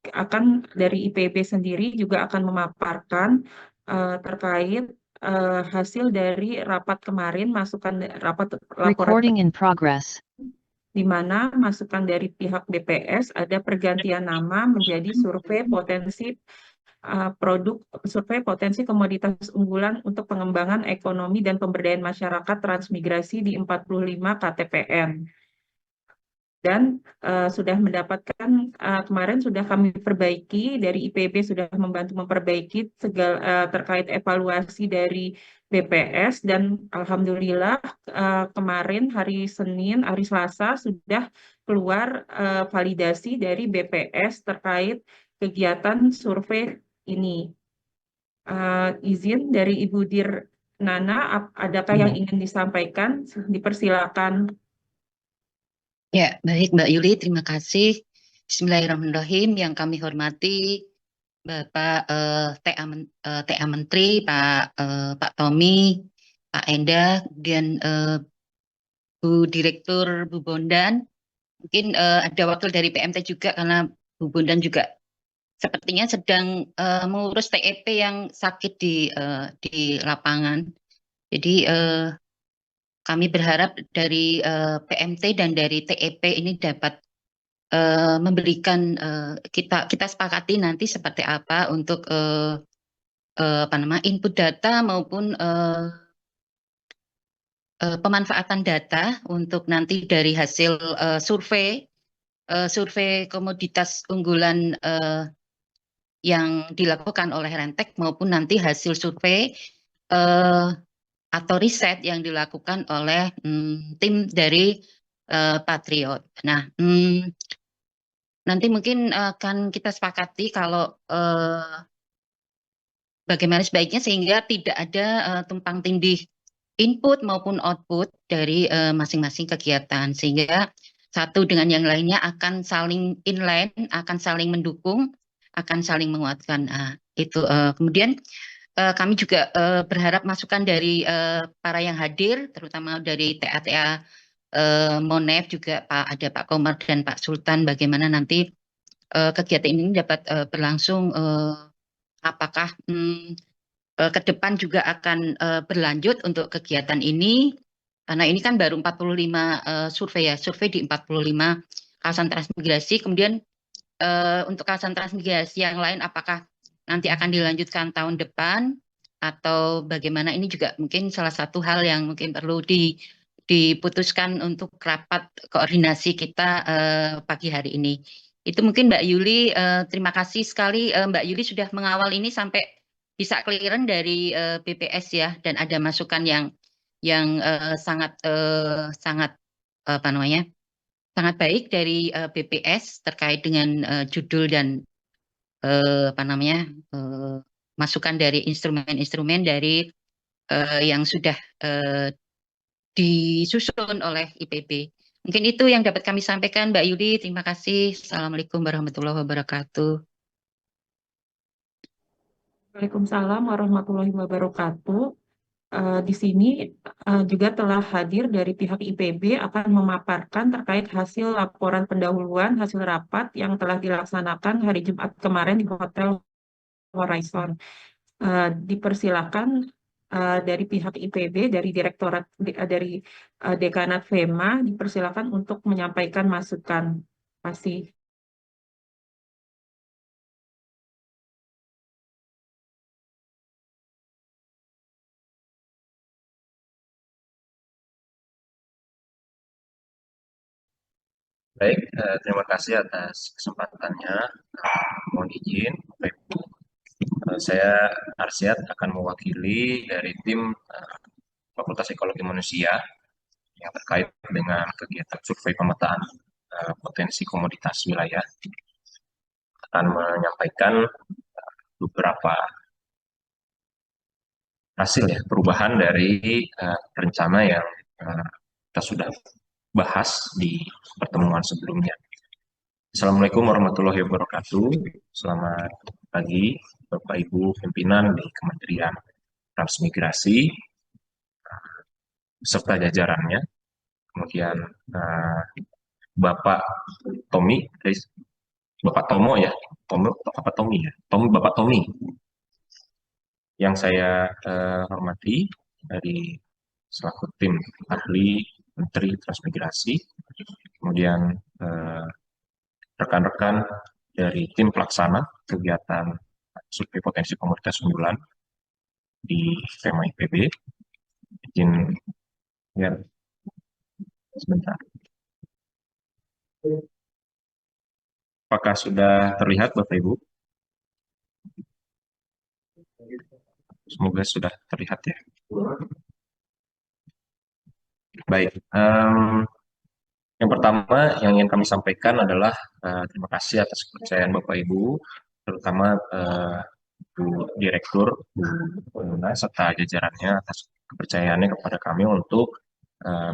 akan dari IPB sendiri juga akan memaparkan terkait hasil dari rapat kemarin, rapat laporan Recording in progress. di mana masukan dari pihak BPS ada pergantian nama menjadi survei potensi komoditas unggulan untuk pengembangan ekonomi dan pemberdayaan masyarakat transmigrasi di 45 KTPN. Dan kemarin sudah kami perbaiki, dari IPB sudah membantu memperbaiki terkait evaluasi dari BPS, dan alhamdulillah kemarin hari Selasa sudah keluar validasi dari BPS terkait kegiatan survei ini. Izin dari Ibu Dir Nana, adakah yang ingin disampaikan? Dipersilakan. Ya, baik Mbak Yuli, terima kasih. Bismillahirrahmanirrahim. Yang kami hormati Bapak TA Menteri, Pak Tommy, Pak Endah, kemudian Bu Direktur, Bu Bondan. Mungkin ada wakil dari PMT juga karena Bu Bondan juga sepertinya sedang mengurus TEP yang sakit di lapangan. Jadi kami berharap dari PMT dan dari TEP ini dapat memberikan kita sepakati nanti seperti apa untuk input data maupun pemanfaatan data untuk nanti dari hasil survei komoditas unggulan yang dilakukan oleh Rentek maupun nanti hasil survei atau riset yang dilakukan oleh tim dari Patriot. Nah, nanti mungkin akan kita sepakati kalau bagaimana sebaiknya sehingga tidak ada tumpang tindih input maupun output dari masing-masing kegiatan, sehingga satu dengan yang lainnya akan saling inline, akan saling mendukung, akan saling menguatkan. Itu kemudian kami juga berharap masukan dari para yang hadir, terutama dari TA-TA Monef juga ada Pak Komar dan Pak Sultan, bagaimana nanti kegiatan ini dapat berlangsung, apakah ke depan juga akan berlanjut untuk kegiatan ini, karena ini kan baru 45 survei di 45 kawasan transmigrasi. Kemudian untuk kawasan transmigrasi yang lain apakah nanti akan dilanjutkan tahun depan atau bagaimana, ini juga mungkin salah satu hal yang mungkin perlu diputuskan untuk rapat koordinasi kita pagi hari ini. Itu mungkin Mbak Yuli, terima kasih sekali Mbak Yuli sudah mengawal ini sampai bisa clearance dari BPS ya, dan ada masukan yang sangat sangat baik dari BPS terkait dengan judul dan masukan dari instrumen-instrumen dari yang sudah disusun oleh IPB. Mungkin itu yang dapat kami sampaikan, Mbak Yuli. Terima kasih. Assalamualaikum warahmatullahi wabarakatuh. Waalaikumsalam warahmatullahi wabarakatuh. Di sini juga telah hadir dari pihak IPB akan memaparkan terkait hasil laporan pendahuluan hasil rapat yang telah dilaksanakan hari Jumat kemarin di Hotel Horizon. Dipersilakan dari pihak IPB, dari dari Dekanat FEMA, dipersilakan untuk menyampaikan masukan. Terima kasih. Baik, terima kasih atas kesempatannya. Mohon izin, Bapak Ibu. Saya Arsyad akan mewakili dari tim Fakultas Ekologi Manusia yang terkait dengan kegiatan survei pemetaan potensi komoditas wilayah. Akan menyampaikan beberapa hasil ya, perubahan dari rencana yang kita sudah bahas di pertemuan sebelumnya. Assalamualaikum warahmatullahi wabarakatuh. Selamat pagi Bapak Ibu pimpinan di Kementerian Transmigrasi serta jajarannya. Kemudian Bapak Tommy, Bapak Tomo ya, Bapak Tommy ya, Bapak Tommy yang saya hormati dari selaku tim ahli Menteri Transmigrasi, kemudian rekan-rekan dari tim pelaksana kegiatan survei potensi komoditas unggulan di tema IPB. Izin ya, sebentar. Apakah sudah terlihat Bapak Ibu? Semoga sudah terlihat ya. Baik, yang pertama yang ingin kami sampaikan adalah terima kasih atas kepercayaan Bapak Ibu, terutama Bu Direktur, Bu Luna, serta jajarannya atas kepercayaannya kepada kami untuk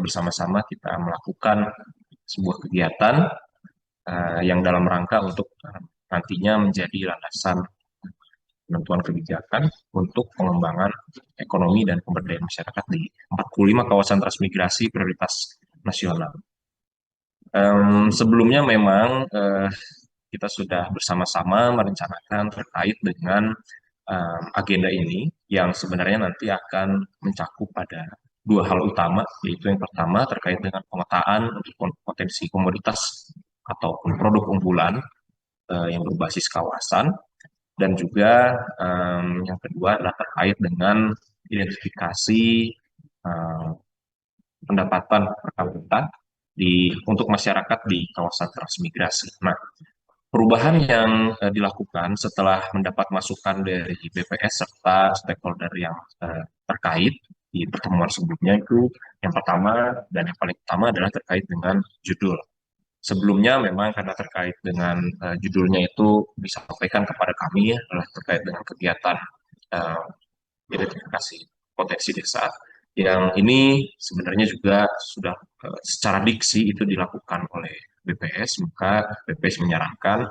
bersama-sama kita melakukan sebuah kegiatan yang dalam rangka untuk nantinya menjadi landasan penentuan kebijakan untuk pengembangan ekonomi dan pemberdayaan masyarakat di 45 kawasan transmigrasi prioritas nasional. Sebelumnya memang kita sudah bersama-sama merencanakan terkait dengan agenda ini yang sebenarnya nanti akan mencakup pada dua hal utama, yaitu yang pertama terkait dengan pemetaan untuk potensi komoditas ataupun produk unggulan yang berbasis kawasan, dan juga yang kedua adalah terkait dengan identifikasi pendapatan per kapita untuk masyarakat di kawasan transmigrasi. Nah, perubahan yang dilakukan setelah mendapat masukan dari BPS serta stakeholder yang terkait di pertemuan sebelumnya itu yang pertama dan yang paling utama adalah terkait dengan judul. Sebelumnya memang karena terkait dengan judulnya itu disampaikan kepada kami adalah terkait dengan kegiatan uh, identifikasi potensi desa. Yang ini sebenarnya juga sudah secara diksi itu dilakukan oleh BPS, maka BPS menyarankan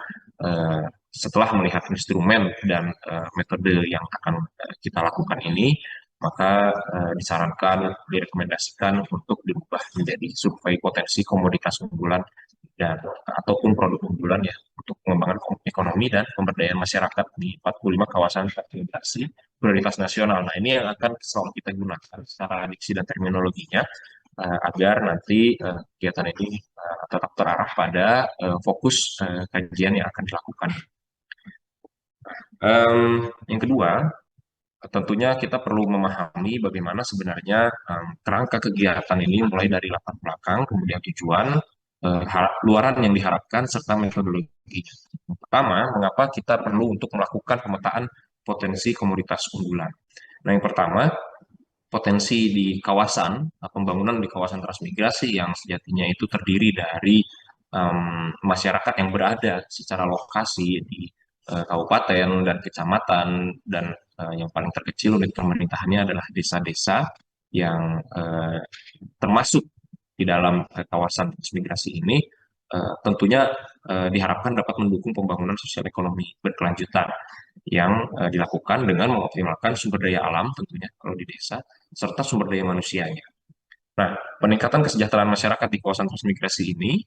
setelah melihat instrumen dan metode yang akan kita lakukan ini, maka disarankan, direkomendasikan untuk dirubah menjadi survei potensi komoditas unggulan dan ataupun produk unggulan ya untuk pengembangan ekonomi dan pemberdayaan masyarakat di 45 kawasan transmigrasi prioritas nasional. Nah, ini yang akan selalu kita gunakan secara diksi dan terminologinya agar nanti kegiatan ini tetap terarah pada fokus kajian yang akan dilakukan. Yang kedua, tentunya kita perlu memahami bagaimana sebenarnya kerangka kegiatan ini mulai dari latar belakang, kemudian tujuan, luaran yang diharapkan, serta metodologinya. Pertama, mengapa kita perlu untuk melakukan pemetaan potensi komoditas unggulan. Nah, yang pertama, potensi di kawasan, pembangunan di kawasan transmigrasi yang sejatinya itu terdiri dari masyarakat yang berada secara lokasi di kabupaten dan kecamatan, dan yang paling terkecil unit pemerintahannya adalah desa-desa yang termasuk di dalam kawasan transmigrasi ini, tentunya diharapkan dapat mendukung pembangunan sosial ekonomi berkelanjutan yang dilakukan dengan mengoptimalkan sumber daya alam tentunya kalau di desa, serta sumber daya manusianya. Nah, peningkatan kesejahteraan masyarakat di kawasan transmigrasi ini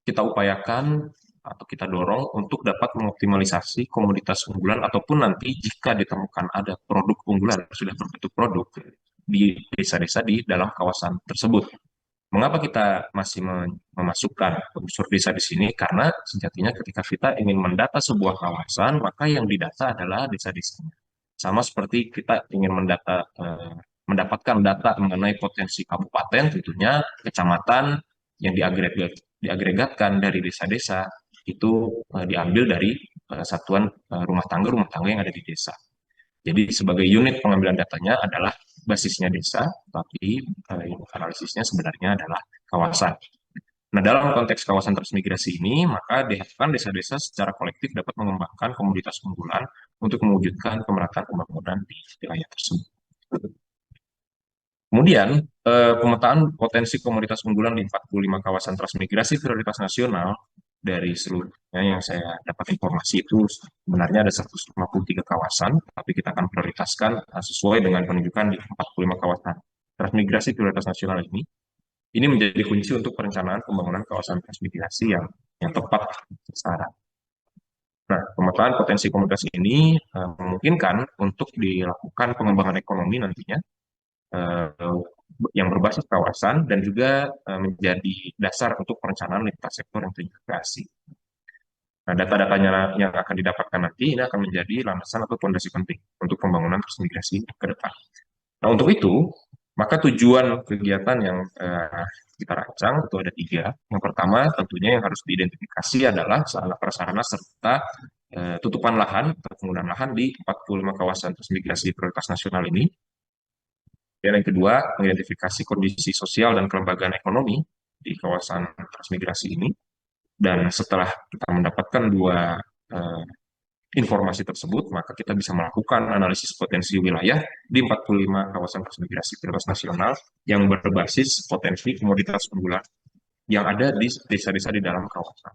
kita upayakan atau kita dorong untuk dapat mengoptimalisasi komoditas unggulan ataupun nanti jika ditemukan ada produk unggulan sudah berbentuk produk di desa-desa di dalam kawasan tersebut. Mengapa kita masih memasukkan unsur desa di sini? Karena sejatinya ketika kita ingin mendata sebuah kawasan, maka yang didata adalah desa-desanya. Sama seperti kita ingin mendapatkan data mengenai potensi kabupaten, tentunya kecamatan yang diagregatkan dari desa-desa itu diambil dari satuan rumah tangga yang ada di desa. Jadi sebagai unit pengambilan datanya adalah basisnya desa, tapi analisisnya sebenarnya adalah kawasan. Nah, dalam konteks kawasan transmigrasi ini, maka diharapkan desa-desa secara kolektif dapat mengembangkan komoditas unggulan untuk mewujudkan pemerataan pembangunan di wilayah tersebut. Kemudian, pemetaan potensi komoditas unggulan di 45 kawasan transmigrasi prioritas nasional dari seluruhnya yang saya dapat informasi itu sebenarnya ada 153 kawasan, tapi kita akan prioritaskan sesuai dengan penunjukan di 45 kawasan transmigrasi prioritas nasional ini, Ini menjadi kunci untuk perencanaan pembangunan kawasan transmigrasi yang tepat sasaran. Nah, pemetaan potensi komunitas ini memungkinkan untuk dilakukan pengembangan ekonomi nantinya eh, yang berbasis kawasan dan juga menjadi dasar untuk perencanaan lintas sektor yang terintegrasi. Nah, data-datanya yang akan didapatkan nanti ini akan menjadi landasan atau fondasi penting untuk pembangunan transmigrasi ke depan. Nah, untuk itu, maka tujuan kegiatan yang kita rancang itu ada tiga. Yang pertama, tentunya yang harus diidentifikasi adalah sarana prasarana serta tutupan lahan atau penggunaan lahan di 45 kawasan transmigrasi prioritas nasional ini. Dan yang kedua, mengidentifikasi kondisi sosial dan kelembagaan ekonomi di kawasan transmigrasi ini. Dan setelah kita mendapatkan dua eh, informasi tersebut, maka kita bisa melakukan analisis potensi wilayah di 45 kawasan transmigrasi prioritas nasional yang berbasis potensi komoditas unggulan yang ada di desa-desa di dalam kawasan.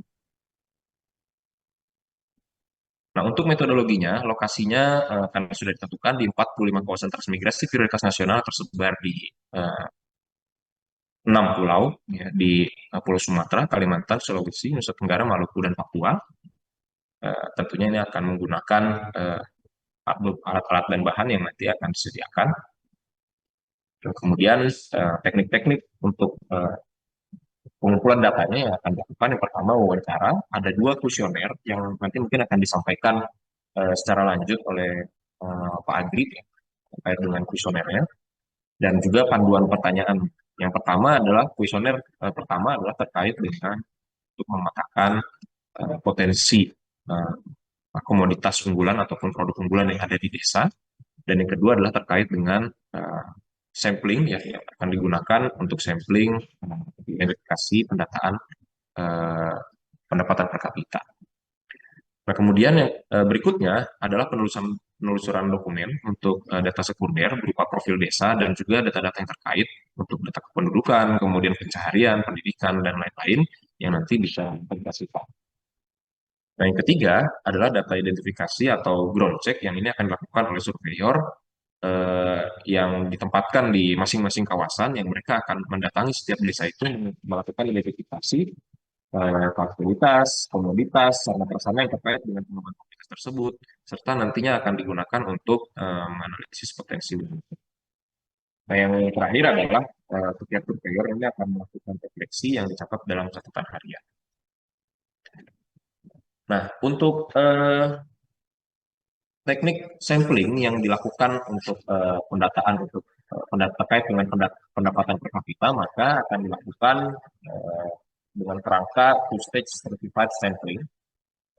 Nah, untuk metodologinya, lokasinya karena sudah ditentukan di 45 kawasan transmigrasi prioritas nasional tersebar di 6 pulau, ya, di Pulau Sumatera, Kalimantan, Sulawesi, Nusa Tenggara, Maluku, dan Papua. Tentunya ini akan menggunakan alat-alat dan bahan yang nanti akan disediakan. Dan kemudian teknik-teknik untuk pengumpulan datanya yang akan dilakukan, yang pertama wawancara, ada 2 kuesioner yang nanti mungkin akan disampaikan secara lanjut oleh Pak Agri ya, terkait dengan kuesionernya, dan juga panduan pertanyaan. Yang pertama adalah kuesioner pertama adalah terkait dengan untuk memetakan potensi komoditas unggulan ataupun produk unggulan yang ada di desa, dan yang kedua adalah terkait dengan sampling ya, yang akan digunakan untuk sampling identifikasi pendataan pendapatan per kapita. Nah, kemudian yang berikutnya adalah penelusuran dokumen untuk data sekunder berupa profil desa dan juga data-data yang terkait untuk data kependudukan, kemudian pencaharian, pendidikan, dan lain-lain yang nanti bisa dikasihkan. Nah, yang ketiga adalah data identifikasi atau ground check yang ini akan dilakukan oleh surveyor yang ditempatkan di masing-masing kawasan yang mereka akan mendatangi setiap desa itu melakukan identifikasi fasilitas, komoditas, sarana prasarana yang terkait dengan pengembangan komoditas tersebut, serta nantinya akan digunakan untuk menganalisis potensi. Nah, yang terakhir adalah setiap surveyor ini akan melakukan refleksi yang dicatat dalam catatan harian. Nah, untuk teknik sampling yang dilakukan untuk pendataan untuk terkait dengan pendapatan per kapita, maka akan dilakukan dengan kerangka two-stage certified sampling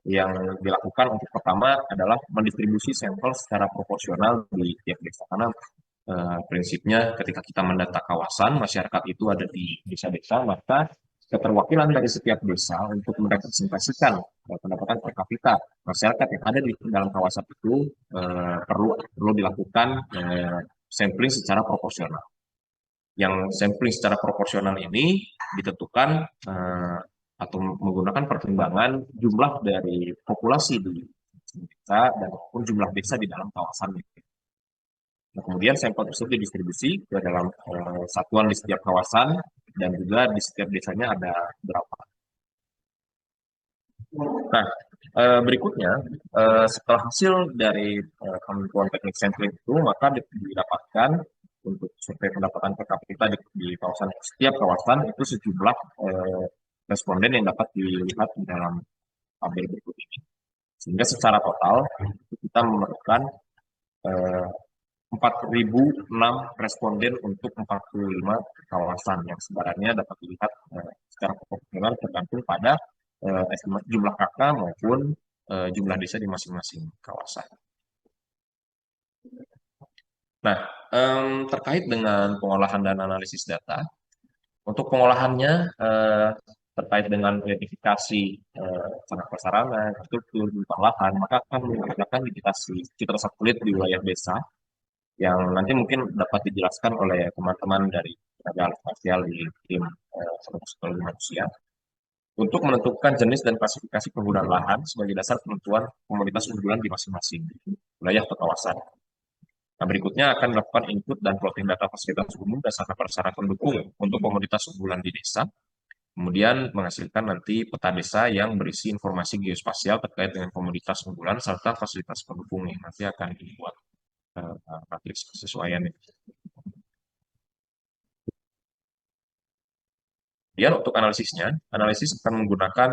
yang dilakukan untuk pertama adalah mendistribusi sampel secara proporsional di tiap desa. Karena prinsipnya ketika kita mendata kawasan, masyarakat itu ada di desa-desa, maka keterwakilan dari setiap desa untuk merepresentasikan pendapatan per kapita masyarakat yang ada di dalam kawasan itu perlu dilakukan sampling secara proporsional. Yang sampling secara proporsional ini ditentukan atau menggunakan pertimbangan jumlah dari populasi di desa dan maupun jumlah desa di dalam kawasan itu. Nah, kemudian sampel tersebut didistribusi ke dalam satuan di setiap kawasan dan juga di setiap desanya ada berapa. Nah, berikutnya setelah hasil dari penentuan teknik sampling itu, maka didapatkan untuk survei pendapatan per kapita di kawasan setiap kawasan itu sejumlah responden yang dapat dilihat di dalam tabel berikut ini. Sehingga secara total kita memerlukan 4.006 responden untuk 45 kawasan yang sebenarnya dapat dilihat secara proporsional tergantung pada estimasi jumlah KK maupun jumlah desa di masing-masing kawasan. Nah, terkait dengan pengolahan dan analisis data, untuk pengolahannya terkait dengan identifikasi sarana prasarana, struktur, lahan, maka akan menggunakan digitasi citra satelit di wilayah desa yang nanti mungkin dapat dijelaskan oleh teman-teman dari tenaga alat spasial di tim psikologi manusia untuk menentukan jenis dan klasifikasi penggunaan lahan sebagai dasar penentuan komoditas unggulan di masing-masing wilayah atau kawasan. Nah, berikutnya akan dilakukan input dan plotting data fasilitas umum dan sarana-prasarana pendukung untuk komoditas unggulan di desa. Kemudian menghasilkan nanti peta desa yang berisi informasi geospasial terkait dengan komoditas unggulan serta fasilitas pendukungnya. Nanti akan dibuat matriks kesesuaian. Kemudian untuk analisisnya, analisis akan menggunakan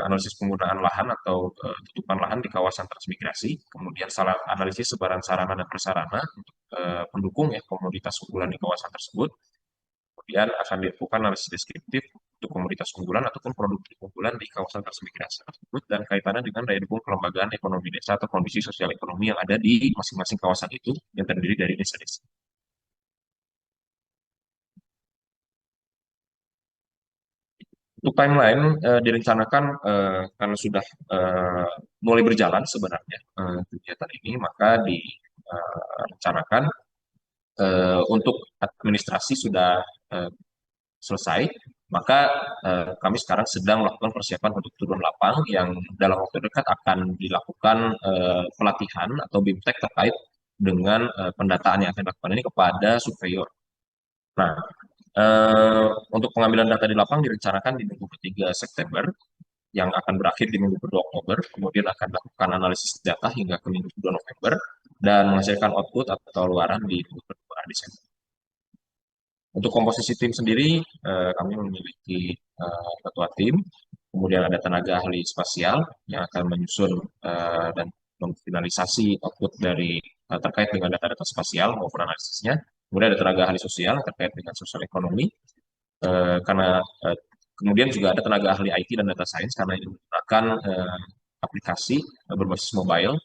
analisis penggunaan lahan atau tutupan lahan di kawasan transmigrasi, kemudian analisis sebaran sarana dan prasarana untuk pendukung ya komoditas unggulan di kawasan tersebut. Kemudian akan dilakukan analisis deskriptif untuk komoditas unggulan ataupun produk unggulan di kawasan transmigrasi tersebut dan kaitannya dengan daya dukung kelembagaan ekonomi desa atau kondisi sosial ekonomi yang ada di masing-masing kawasan itu yang terdiri dari desa-desa. Untuk timeline direncanakan karena sudah mulai berjalan sebenarnya kegiatan ini, maka direncanakan untuk administrasi sudah selesai, maka kami sekarang sedang melakukan persiapan untuk turun lapang yang dalam waktu dekat akan dilakukan pelatihan atau BIMTEK terkait dengan pendataan yang akan dilakukan ini kepada surveyor. Nah, untuk pengambilan data di lapang direncanakan di minggu ketiga September, yang akan berakhir di minggu kedua Oktober, kemudian akan dilakukan analisis data hingga ke minggu kedua November, dan menghasilkan output atau luaran di minggu kedua Desember. Untuk komposisi tim sendiri, kami memiliki ketua tim, kemudian ada tenaga ahli spasial yang akan menyusun dan memfinalisasi output dari terkait dengan data-data spasial maupun analisisnya. Kemudian ada tenaga ahli sosial terkait dengan sosial ekonomi, karena kemudian juga ada tenaga ahli IT dan data science karena ini menggunakan aplikasi berbasis mobile.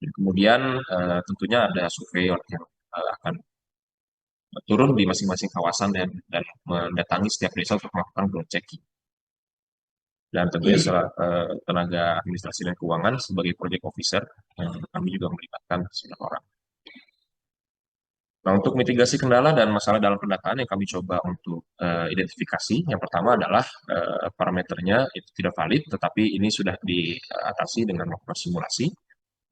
Dan kemudian tentunya ada surveyor yang akan turun di masing-masing kawasan dan mendatangi setiap desa untuk melakukan ground checking. Dan tentunya tenaga administrasi dan keuangan sebagai project officer, kami juga melibatkan 9 orang. Nah, untuk mitigasi kendala dan masalah dalam pendataan yang kami coba untuk identifikasi, yang pertama adalah parameternya itu tidak valid, tetapi ini sudah diatasi dengan melakukan simulasi.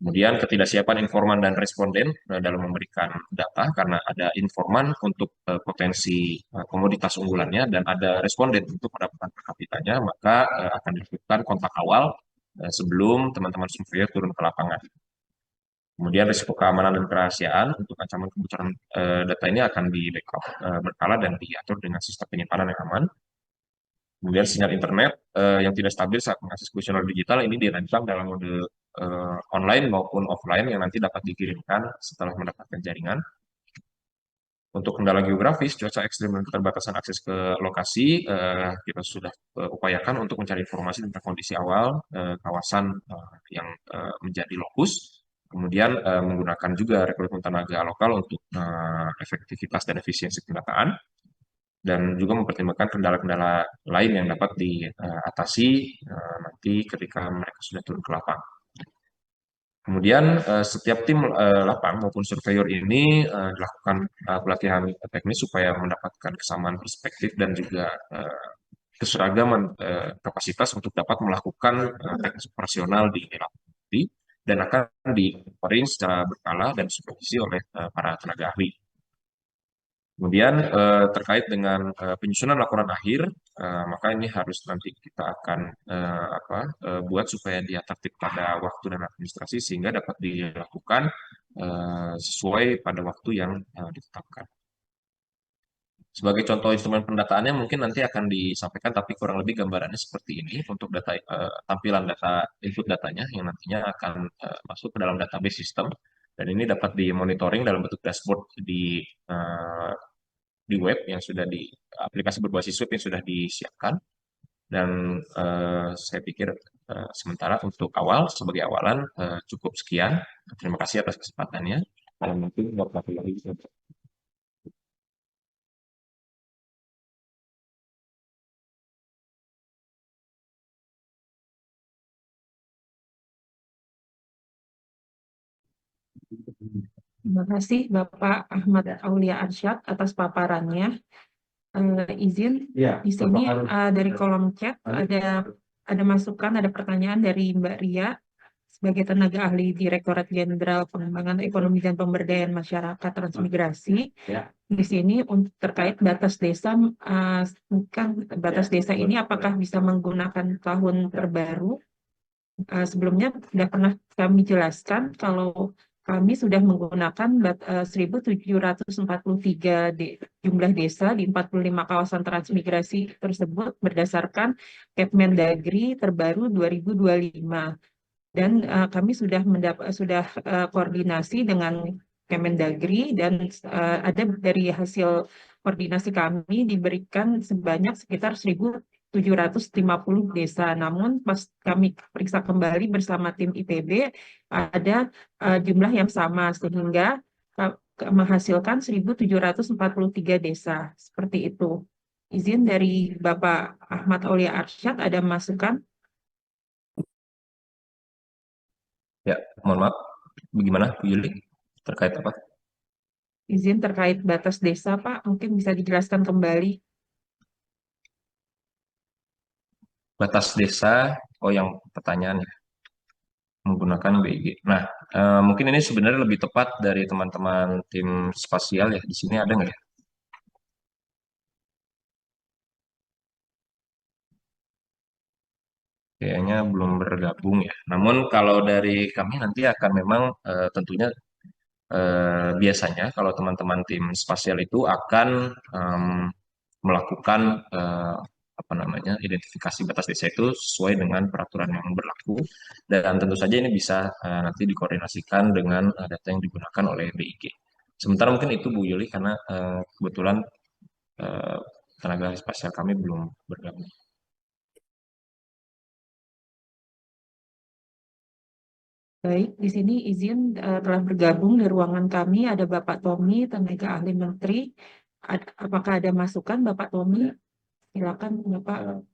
Kemudian ketidaksiapan informan dan responden dalam memberikan data, karena ada informan untuk potensi komoditas unggulannya dan ada responden untuk pendapatan per kapitanya, maka akan dilakukan kontak awal sebelum teman-teman surveyor turun ke lapangan. Kemudian risiko keamanan dan kerahasiaan untuk ancaman kebocoran data ini akan di-backup berkala dan diatur dengan sistem penyimpanan yang aman. Kemudian sinyal internet yang tidak stabil saat mengakses kuesioner digital ini dirancang dalam mode online maupun offline yang nanti dapat dikirimkan setelah mendapatkan jaringan. Untuk kendala geografis, cuaca ekstrim dan keterbatasan akses ke lokasi, kita sudah upayakan untuk mencari informasi tentang kondisi awal kawasan yang menjadi lokus. Kemudian menggunakan juga rekrutmen tenaga lokal untuk efektivitas dan efisiensi pendataan, dan juga mempertimbangkan kendala-kendala lain yang dapat diatasi nanti ketika mereka sudah turun ke lapang. Kemudian setiap tim lapang maupun surveyor ini dilakukan pelatihan teknis supaya mendapatkan kesamaan perspektif dan juga keseragaman kapasitas untuk dapat melakukan teknis operasional di lapangan, dan akan di-monitoring secara berkala dan supervisi oleh para tenaga ahli. Kemudian terkait dengan penyusunan laporan akhir, maka ini harus nanti kita akan buat supaya dia tertib pada waktu dan administrasi sehingga dapat dilakukan sesuai pada waktu yang ditetapkan. Sebagai contoh instrumen pendataannya mungkin nanti akan disampaikan, tapi kurang lebih gambarannya seperti ini untuk data tampilan data input datanya yang nantinya akan masuk ke dalam database sistem, dan ini dapat dimonitoring dalam bentuk dashboard di web yang sudah aplikasi berbasis web yang sudah disiapkan. Dan saya pikir sementara untuk sebagai awalan cukup sekian. Terima kasih atas kesempatannya. Dan mungkin Bapak lagi bisa. Terima kasih Bapak Ahmad Aulia Arsyad atas paparannya. Izin di sini dari kolom chat ada masukan, ada pertanyaan dari Mbak Ria. sebagai tenaga ahli Direktorat Jenderal Pengembangan Ekonomi dan Pemberdayaan Masyarakat Transmigrasi. Ya. Di sini terkait batas desa, bukan batas desa ini apakah bisa menggunakan tahun terbaru? Sebelumnya sudah pernah kami jelaskan kalau kami sudah menggunakan 1.743 jumlah desa di 45 kawasan transmigrasi tersebut berdasarkan Kepmendagri terbaru 2025. Dan kami sudah koordinasi dengan Kemendagri dan ada dari hasil koordinasi kami diberikan sebanyak sekitar 1.750 desa. Namun pas kami periksa kembali bersama tim IPB ada jumlah yang sama sehingga menghasilkan 1.743 desa. Seperti itu. Izin dari Bapak Ahmad Aulia Arsyad, ada masukan? Ya, mohon maaf. Bagaimana, Bu Yuli? Terkait apa? Izin terkait batas desa, Pak, mungkin bisa dijelaskan kembali. Batas desa, oh yang pertanyaannya menggunakan BG. Nah, mungkin ini sebenarnya lebih tepat dari teman-teman tim spasial ya. Di sini ada nggak ya? Kayaknya belum bergabung ya. Namun kalau dari kami nanti akan memang tentunya biasanya kalau teman-teman tim spasial itu akan melakukan apa namanya identifikasi batas desa itu sesuai dengan peraturan yang berlaku dan tentu saja ini bisa nanti dikoordinasikan dengan data yang digunakan oleh BIG. Sementara mungkin itu Bu Yuli karena kebetulan eh, tenaga spasial kami belum bergabung. Baik, di sini izin telah bergabung di ruangan kami ada Bapak Tommy, tenaga ahli Menteri. Apakah ada masukan Bapak Tommy? Silakan Bapak.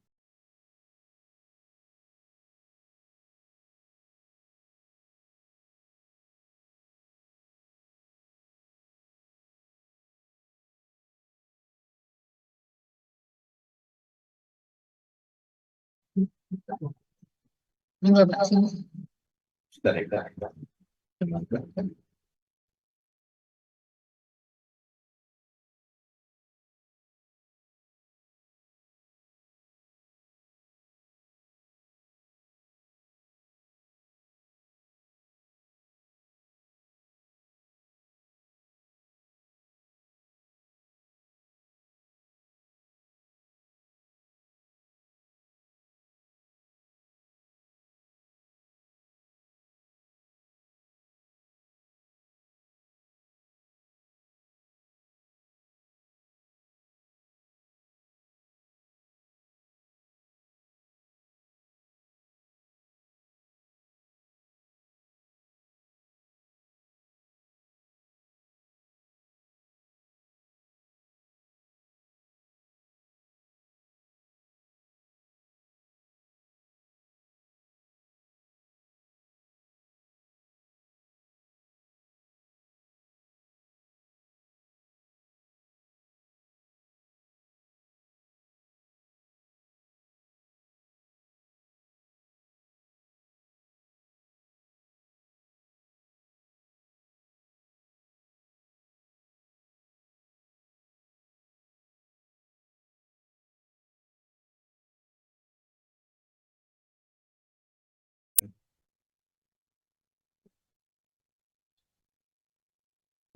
Enggak, Pak, sini. Sudah ada.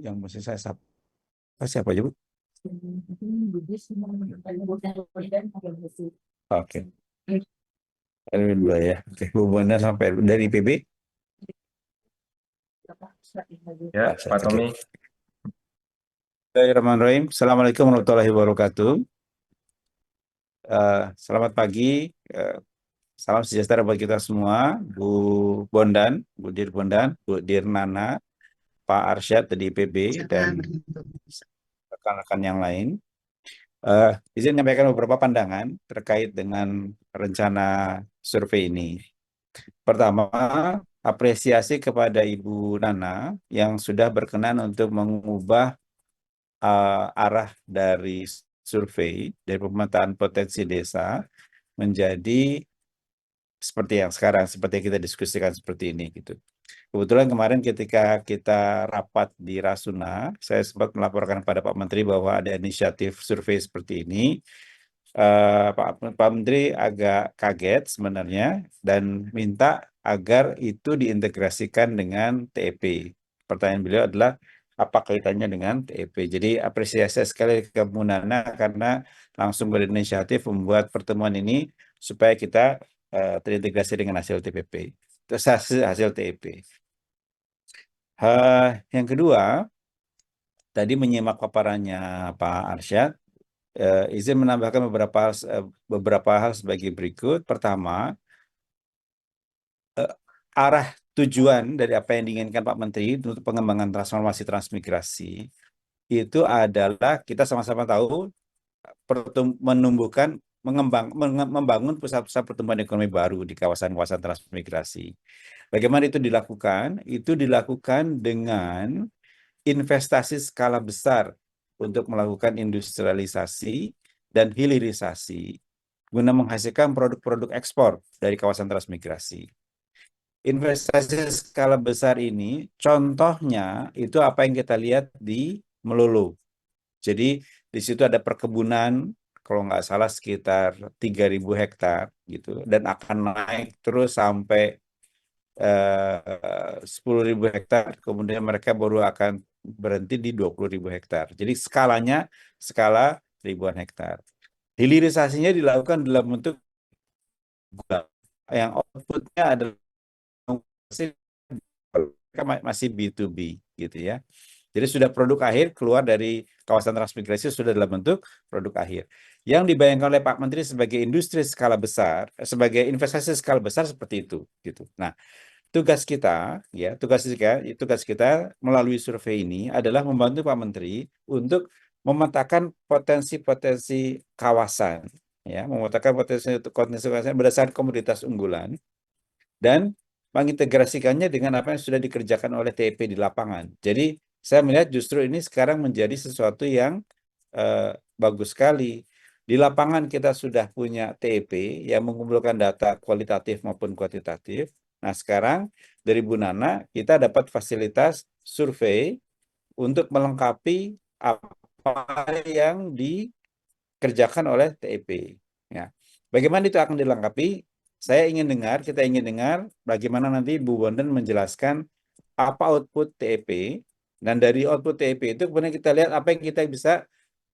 Yang mesti saya siapa aja, Bu? Oke. Ini dua ya. Oke, Bu Bondan sampai dari IPB. Ya, Pak Tommy. Bismillahirrahmanirrahim. Assalamualaikum warahmatullahi wabarakatuh. Selamat pagi. Salam sejahtera buat kita semua. Bu Bondan, Bu Dir Bondan, Bu Dir Nana, Pak Arsyad dari IPB, dan rekan-rekan yang lain. Izin menyampaikan beberapa pandangan terkait dengan rencana survei ini. Pertama, apresiasi kepada Ibu Nana yang sudah berkenan untuk mengubah arah dari survei dari pemetaan potensi desa menjadi seperti yang sekarang, seperti yang kita diskusikan seperti ini gitu. Kebetulan kemarin ketika kita rapat di Rasuna, saya sempat melaporkan pada Pak Menteri bahwa ada inisiatif survei seperti ini. Pak Menteri agak kaget sebenarnya dan minta agar itu diintegrasikan dengan TEP. Pertanyaan beliau adalah apa kaitannya dengan TEP. Jadi apresiasi sekali ke Bu Nana karena langsung berinisiatif membuat pertemuan ini supaya kita terintegrasi dengan hasil TPP, terus hasil TEP. Yang kedua, tadi menyimak paparannya Pak Arsyad, izin menambahkan beberapa hal sebagai berikut. Pertama, arah tujuan dari apa yang diinginkan Pak Menteri untuk pengembangan transformasi transmigrasi itu adalah kita sama-sama tahu membangun pusat-pusat pertumbuhan ekonomi baru di kawasan-kawasan transmigrasi. Bagaimana itu dilakukan? Itu dilakukan dengan investasi skala besar untuk melakukan industrialisasi dan hilirisasi guna menghasilkan produk-produk ekspor dari kawasan transmigrasi. Investasi skala besar ini contohnya itu apa yang kita lihat di Melulu. Jadi di situ ada perkebunan kalau nggak salah sekitar 3.000 hektar gitu dan akan naik terus sampai 10.000 hektar, kemudian mereka baru akan berhenti di 20.000 hektar. Jadi skalanya skala ribuan hektar. Hilirisasinya dilakukan dalam bentuk yang outputnya adalah masih B2B gitu ya. Jadi sudah produk akhir keluar dari kawasan transmigrasi sudah dalam bentuk produk akhir. Yang dibayangkan oleh Pak Menteri sebagai industri skala besar, sebagai investasi skala besar seperti itu gitu. Nah, tugas kita melalui survei ini adalah membantu Pak Menteri untuk memetakan potensi-potensi kawasan, ya, memetakan potensi kawasan berdasarkan komoditas unggulan dan mengintegrasikannya dengan apa yang sudah dikerjakan oleh TEP di lapangan. Jadi saya melihat justru ini sekarang menjadi sesuatu yang bagus sekali. Di lapangan kita sudah punya TEP yang mengumpulkan data kualitatif maupun kuantitatif. Nah sekarang dari Bu Nana kita dapat fasilitas survei untuk melengkapi apa yang dikerjakan oleh TEP. Ya. Bagaimana itu akan dilengkapi? Kita ingin dengar bagaimana nanti Bu Bondan menjelaskan apa output TEP, dan dari output TEP itu kemudian kita lihat apa yang kita bisa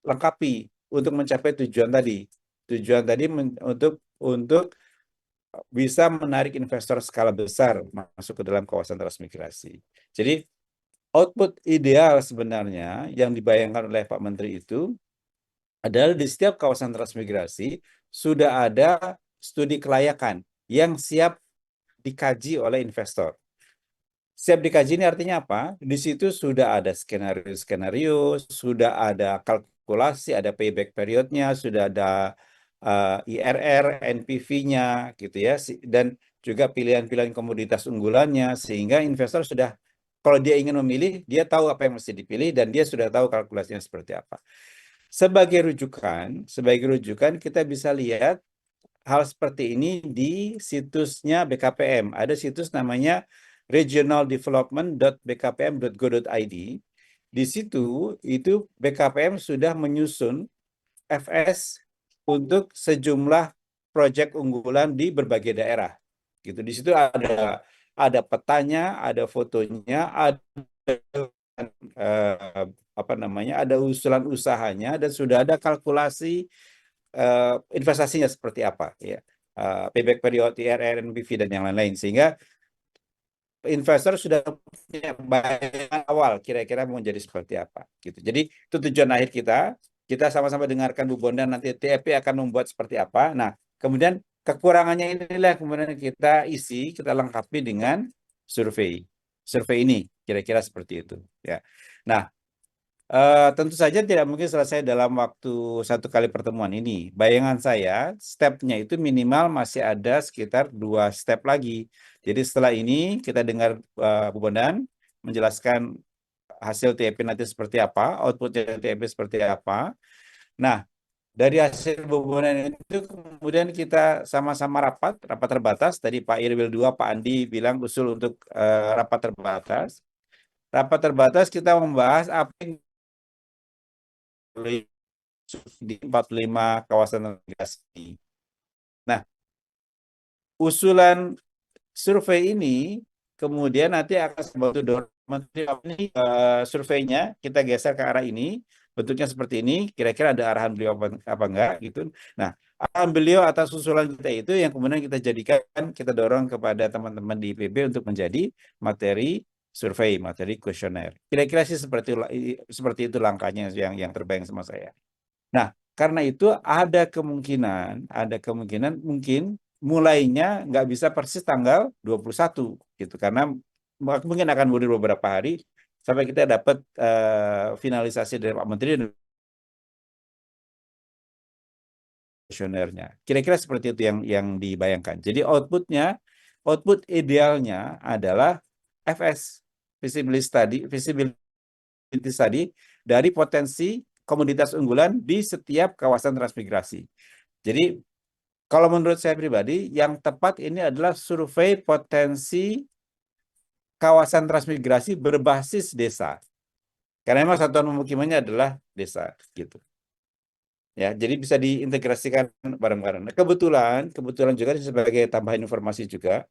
lengkapi untuk mencapai tujuan tadi. Tujuan tadi untuk bisa menarik investor skala besar masuk ke dalam kawasan transmigrasi. Jadi output ideal sebenarnya yang dibayangkan oleh Pak Menteri itu adalah di setiap kawasan transmigrasi sudah ada studi kelayakan yang siap dikaji oleh investor. Siap dikaji ini artinya apa? Di situ sudah ada skenario-skenario, sudah ada kalkulasi, ada payback periodnya, sudah ada IRR, NPV-nya, gitu ya, dan juga pilihan-pilihan komoditas unggulannya, sehingga investor sudah, kalau dia ingin memilih, dia tahu apa yang mesti dipilih, dan dia sudah tahu kalkulasinya seperti apa. Sebagai rujukan kita bisa lihat hal seperti ini di situsnya BKPM. Ada situs namanya regionaldevelopment.bkpm.go.id. Di situ itu BKPM sudah menyusun FS untuk sejumlah proyek unggulan di berbagai daerah. Gitu. Di situ ada petanya, ada fotonya, ada ada usulan usahanya, dan sudah ada kalkulasi investasinya seperti apa, ya, payback period, IRR, NPV dan yang lain-lain, sehingga investor sudah punya bayangan awal kira-kira mau jadi seperti apa gitu. Jadi itu tujuan akhir kita sama-sama dengarkan Bu Bondan, nanti TEP akan membuat seperti apa. Nah kemudian kekurangannya inilah kemudian kita lengkapi dengan survei ini kira-kira seperti itu ya. Nah tentu saja tidak mungkin selesai dalam waktu satu kali pertemuan ini. Bayangan saya, stepnya itu minimal masih ada sekitar 2 step lagi. Jadi setelah ini kita dengar Bu Bondan menjelaskan hasil TEP nanti seperti apa, output TEP seperti apa. Nah, Dari hasil bobonan itu kemudian kita sama-sama rapat terbatas. Tadi Pak Irwil 2, Pak Andi bilang usul untuk rapat terbatas. Rapat terbatas kita membahas apa yang di 45 kawasan migrasi. Nah, usulan survei ini kemudian nanti akan membantu dorong Menteri ini surveinya kita geser ke arah ini, bentuknya seperti ini, kira-kira ada arahan beliau apa enggak gitu. Nah, arahan beliau atas usulan kita itu yang kemudian kita jadikan, kita dorong kepada teman-teman di IPB untuk menjadi materi survei, materi kuesioner. Kira-kira sih seperti itu langkahnya yang terbayang sama saya. Nah, karena itu ada kemungkinan mungkin mulainya nggak bisa persis tanggal 21 gitu, karena mungkin akan mundur beberapa hari sampai kita dapat finalisasi dari Pak Menteri dan komisionernya. Kira-kira seperti itu yang dibayangkan. Jadi output idealnya adalah FS, feasibility study dari potensi komoditas unggulan di setiap kawasan transmigrasi. Jadi kalau menurut saya pribadi, yang tepat ini adalah survei potensi kawasan transmigrasi berbasis desa. Karena memang satuan pemukimannya adalah desa, gitu. Ya, jadi bisa diintegrasikan bareng-bareng. Nah, kebetulan juga sebagai tambahan informasi juga,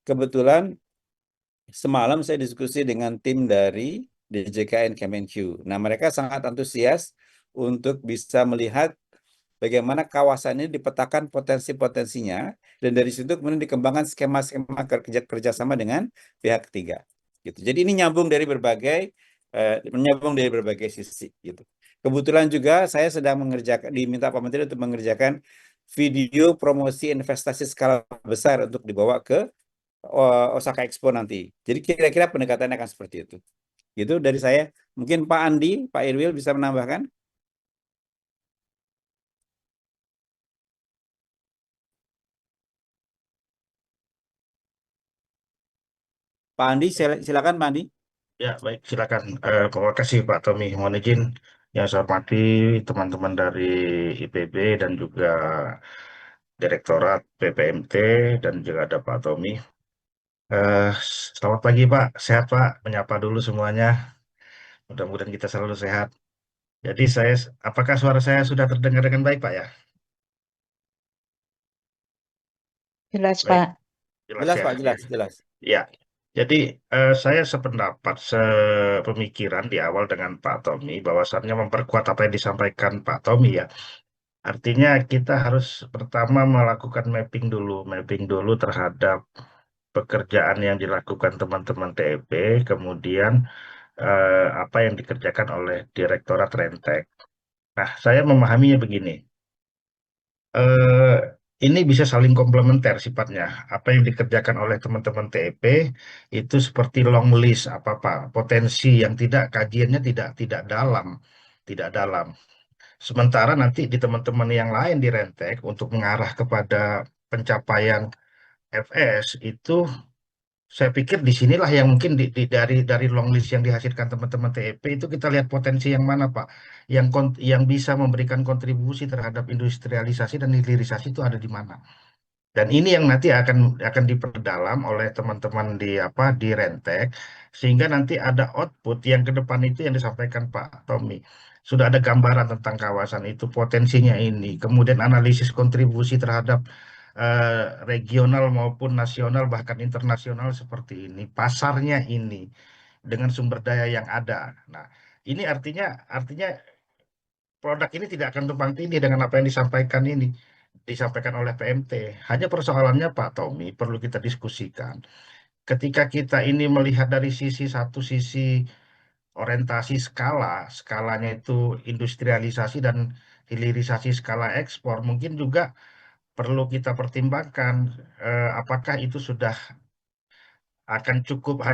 kebetulan semalam saya diskusi dengan tim dari DJKN Kemenq. Nah, mereka sangat antusias untuk bisa melihat bagaimana kawasan ini dipetakan potensi-potensinya, dan dari situ kemudian dikembangkan skema-skema kerjasama dengan pihak ketiga. Gitu. Jadi ini menyambung dari berbagai sisi. Gitu. Kebetulan juga saya sedang diminta Pak Menteri untuk mengerjakan video promosi investasi skala besar untuk dibawa ke Osaka Expo nanti. Jadi kira-kira pendekatannya akan seperti itu. Gitu dari saya. Mungkin Pak Andi, Pak Irwil bisa menambahkan. Pak Andi, silakan Pak Andi. Ya, baik, silakan. Terima kasih Pak Tommy. Mohon izin yang saya hormati teman-teman dari IPB dan juga Direktorat PPMT dan juga ada Pak Tommy. Eh, Selamat pagi Pak, sehat Pak. Menyapa dulu semuanya. Mudah-mudahan kita selalu sehat. Jadi apakah suara saya sudah terdengar dengan baik Pak ya? Jelas, Baik, Pak. jelas Jelas ya. Pak, jelas. Ya, jadi saya sependapat, sepemikiran di awal dengan Pak Tommy, bahwasannya memperkuat apa yang disampaikan Pak Tommy ya. Artinya kita harus pertama melakukan mapping dulu terhadap pekerjaan yang dilakukan teman-teman TEP, kemudian apa yang dikerjakan oleh Direktorat Rentek. Nah, saya memahaminya begini. eh, ini bisa saling komplementer sifatnya. Apa yang dikerjakan oleh teman-teman TEP itu seperti long list apa-apa potensi yang kajiannya tidak dalam, tidak dalam. Sementara nanti di teman-teman yang lain di Rentek untuk mengarah kepada pencapaian FS itu saya pikir di sinilah yang mungkin dari long list yang dihasilkan teman-teman TEP itu kita lihat potensi yang mana Pak, yang bisa memberikan kontribusi terhadap industrialisasi dan hilirisasi itu ada di mana. Dan ini yang nanti akan diperdalam oleh teman-teman di Rentek sehingga nanti ada output yang ke depan itu yang disampaikan Pak Tommy. Sudah ada gambaran tentang kawasan itu, potensinya ini, kemudian analisis kontribusi terhadap regional maupun nasional bahkan internasional seperti ini, pasarnya ini dengan sumber daya yang ada. Nah, ini artinya produk ini tidak akan tumpang tindih dengan apa yang disampaikan oleh PMT. Hanya persoalannya Pak Tommy perlu kita diskusikan. Ketika kita ini melihat dari satu sisi orientasi skalanya itu industrialisasi dan hilirisasi skala ekspor, mungkin juga perlu kita pertimbangkan apakah itu sudah akan cukup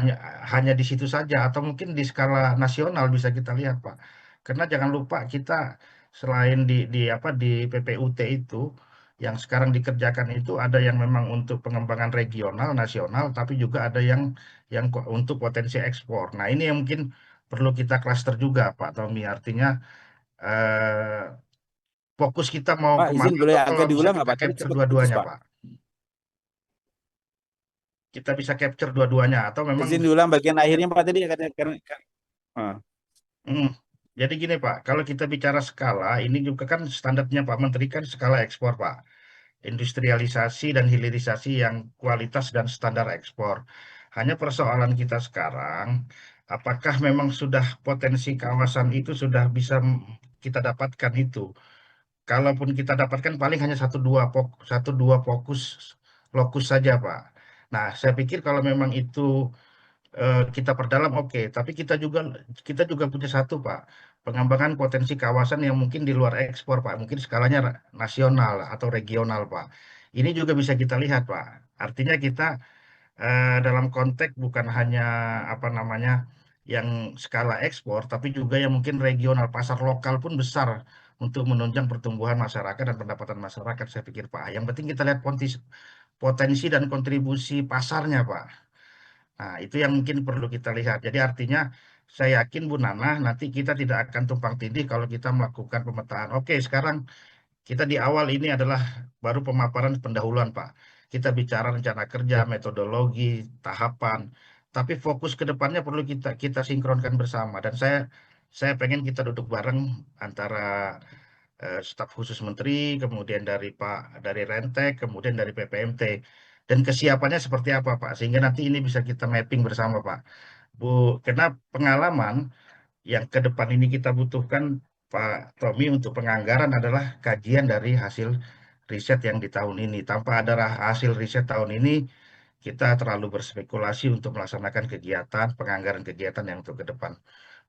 hanya di situ saja atau mungkin di skala nasional bisa kita lihat Pak. Karena jangan lupa kita selain di PPUT itu yang sekarang dikerjakan itu ada yang memang untuk pengembangan regional nasional tapi juga ada yang untuk potensi ekspor. Nah, ini yang mungkin perlu kita klaster juga Pak Tommy. Artinya eh, fokus kita mau Pak, izin kemana boleh atau agak kalau bisa diulang nggak kita Pak? Tadi capture sempat putus dua-duanya, Pak. Pak. Kita bisa capture dua-duanya atau memang Izin diulang bagian akhirnya Pak tadi karena ah. Hmm. Jadi gini Pak, kalau kita bicara skala, ini juga kan standarnya Pak Menteri kan skala ekspor Pak. Industrialisasi dan hilirisasi yang kualitas dan standar ekspor. Hanya persoalan kita sekarang, apakah memang sudah potensi kawasan itu sudah bisa kita dapatkan itu? Kalaupun kita dapatkan paling hanya satu dua fokus lokus saja Pak. Nah, saya pikir kalau memang itu kita perdalam oke, tapi kita juga punya satu Pak, pengembangan potensi kawasan yang mungkin di luar ekspor Pak, mungkin skalanya nasional atau regional Pak. Ini juga bisa kita lihat Pak. Artinya kita dalam konteks bukan hanya apa namanya yang skala ekspor, tapi juga yang mungkin regional pasar lokal pun besar untuk menunjang pertumbuhan masyarakat dan pendapatan masyarakat saya pikir Pak. Yang penting kita lihat potensi dan kontribusi pasarnya Pak. Nah, itu yang mungkin perlu kita lihat. Jadi artinya saya yakin Bu Nana nanti kita tidak akan tumpang tindih kalau kita melakukan pemetaan. Oke, sekarang kita di awal ini adalah baru pemaparan pendahuluan, Pak. Kita bicara rencana kerja, metodologi, tahapan. Tapi fokus ke depannya perlu kita sinkronkan bersama. Dan saya pengen kita duduk bareng antara staf khusus menteri, kemudian dari Rentek, kemudian dari PPMT. Dan kesiapannya seperti apa, Pak? Sehingga nanti ini bisa kita mapping bersama, Pak. Bu, karena pengalaman yang ke depan ini kita butuhkan, Pak Tommy, untuk penganggaran adalah kajian dari hasil riset yang di tahun ini. Tanpa ada hasil riset tahun ini, kita terlalu berspekulasi untuk melaksanakan kegiatan, penganggaran kegiatan yang untuk ke depan.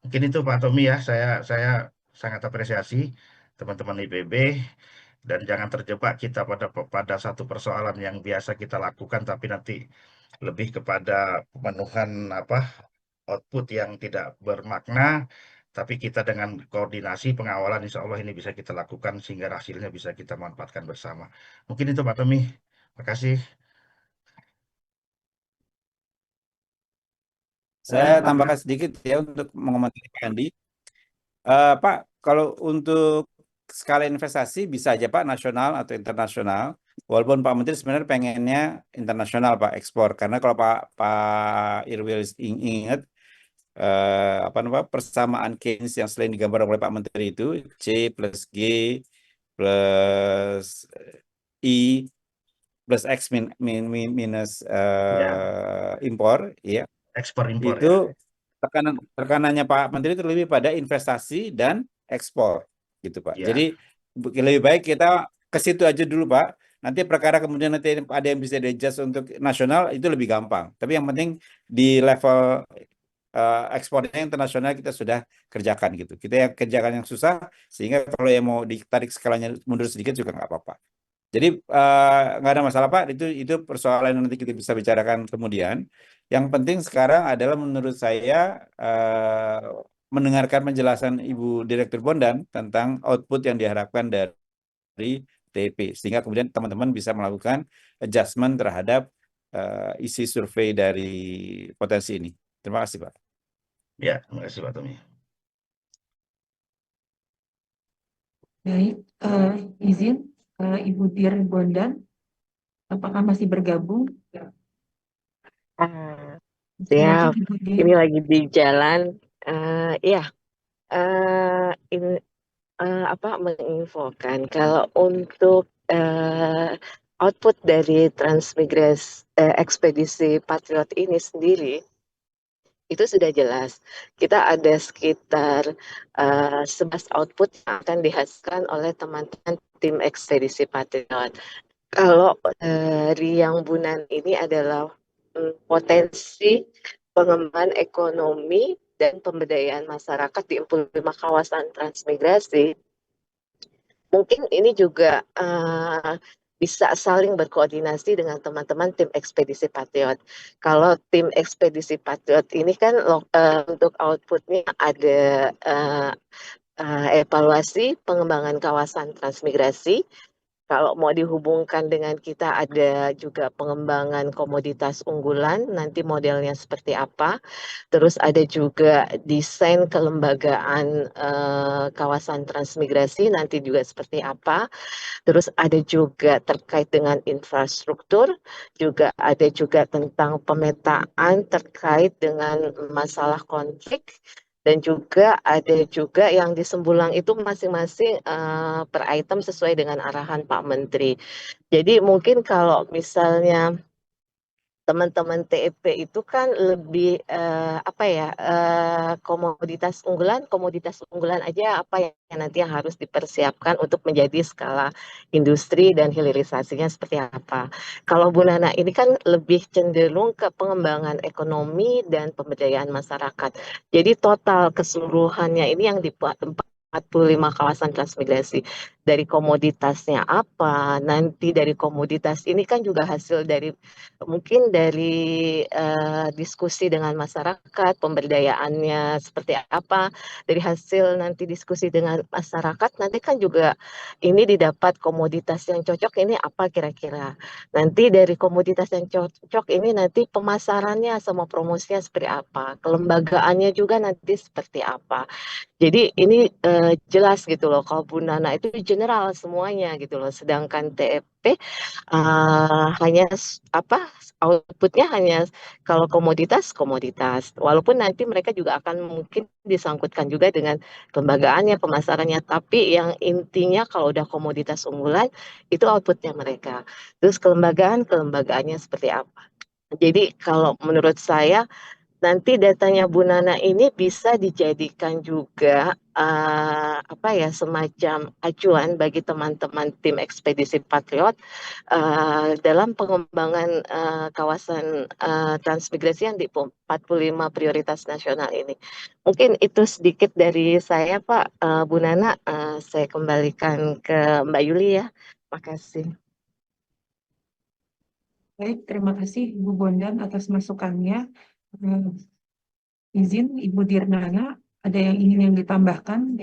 Mungkin itu Pak Tommy ya, saya sangat apresiasi teman-teman IPB dan jangan terjebak kita pada satu persoalan yang biasa kita lakukan tapi nanti lebih kepada pemenuhan output yang tidak bermakna, tapi kita dengan koordinasi pengawalan insya Allah ini bisa kita lakukan sehingga hasilnya bisa kita manfaatkan bersama. Mungkin itu Pak Tommy. Terima kasih. Saya tambahkan sedikit ya untuk mengomentari Pak Andi. Pak, kalau untuk skala investasi bisa aja Pak nasional atau internasional. Walaupun Pak Menteri sebenarnya pengennya internasional Pak ekspor. Karena kalau Pak Irwil ingat apa namanya persamaan Keynes yang selain digambar oleh Pak Menteri itu C plus G plus I plus X minus Ya, impor ya ekspor impor itu ya. tekanannya Pak Menteri itu lebih pada investasi dan ekspor gitu Pak. Ya, Jadi lebih baik kita ke situ aja dulu Pak. Nanti perkara kemudian nanti ada yang bisa di-adjust untuk nasional itu lebih gampang. Tapi yang penting di level ekspornya internasional kita sudah kerjakan gitu. Kita yang kerjakan yang susah sehingga kalau yang mau ditarik skalanya mundur sedikit juga nggak apa-apa. Jadi nggak ada masalah Pak. Itu persoalan yang nanti kita bisa bicarakan kemudian. Yang penting sekarang adalah menurut saya mendengarkan penjelasan Ibu Direktur Bondan tentang output yang diharapkan dari TP sehingga kemudian teman-teman bisa melakukan adjustment terhadap isi survei dari potensi ini. Terima kasih Pak. ya, terima kasih Pak Tommy. Baik, izin Ibu Dir Bondan, apakah masih bergabung? Silakan Siap, Ibu Dir. ini lagi di jalan. Iya, ini menginfokan kalau untuk output dari Transmigrasi Ekspedisi Patriot ini sendiri itu sudah jelas. Kita ada sekitar 11 output yang akan dihasilkan oleh teman-teman tim Ekspedisi Patriot. Kalau dari yang Bunan ini adalah potensi pengembangan ekonomi dan pemberdayaan masyarakat di 45 kawasan transmigrasi. Mungkin ini juga bisa saling berkoordinasi dengan teman-teman tim Ekspedisi Patriot. Kalau tim Ekspedisi Patriot ini kan untuk outputnya ada evaluasi pengembangan kawasan transmigrasi, Kalau mau dihubungkan dengan kita ada juga pengembangan komoditas unggulan, nanti modelnya seperti apa. Terus ada juga desain kelembagaan kawasan transmigrasi nanti juga seperti apa. Terus ada juga terkait dengan infrastruktur, juga ada juga tentang pemetaan terkait dengan masalah konflik, dan juga ada juga yang di Sembulang itu masing-masing per item sesuai dengan arahan Pak Menteri. Jadi mungkin kalau misalnya teman-teman TEP itu kan lebih apa ya, komoditas unggulan aja apa yang nanti yang harus dipersiapkan untuk menjadi skala industri dan hilirisasinya seperti apa. Kalau Bu Nana ini kan lebih cenderung ke pengembangan ekonomi dan pemberdayaan masyarakat. Jadi total keseluruhannya ini yang di 45 kawasan transmigrasi. Dari komoditasnya apa, nanti dari komoditas ini kan juga hasil dari mungkin dari diskusi dengan masyarakat, pemberdayaannya seperti apa, dari hasil nanti diskusi dengan masyarakat, nanti kan juga ini didapat komoditas yang cocok ini apa kira-kira. Nanti dari komoditas yang cocok ini nanti pemasarannya sama promosinya seperti apa, kelembagaannya juga nanti seperti apa. Jadi ini jelas gitu loh, kalau Bu Nana itu general semuanya gitu loh, sedangkan TEP hanya apa outputnya hanya kalau komoditas, walaupun nanti mereka juga akan mungkin disangkutkan juga dengan kelembagaannya, pemasarannya, tapi yang intinya kalau udah komoditas unggulan itu outputnya mereka. Terus kelembagaannya seperti apa. Jadi kalau menurut saya nanti datanya Bu Nana ini bisa dijadikan juga apa ya, semacam acuan bagi teman-teman tim ekspedisi Patriot dalam pengembangan kawasan transmigrasi yang di 45 prioritas nasional ini. Mungkin itu sedikit dari saya, Pak. Bu Nana, saya kembalikan ke Mbak Yuli ya. Makasih. Baik, terima kasih Bu Bondan atas masukannya. Izin Ibu Dirnana, ada yang ditambahkan?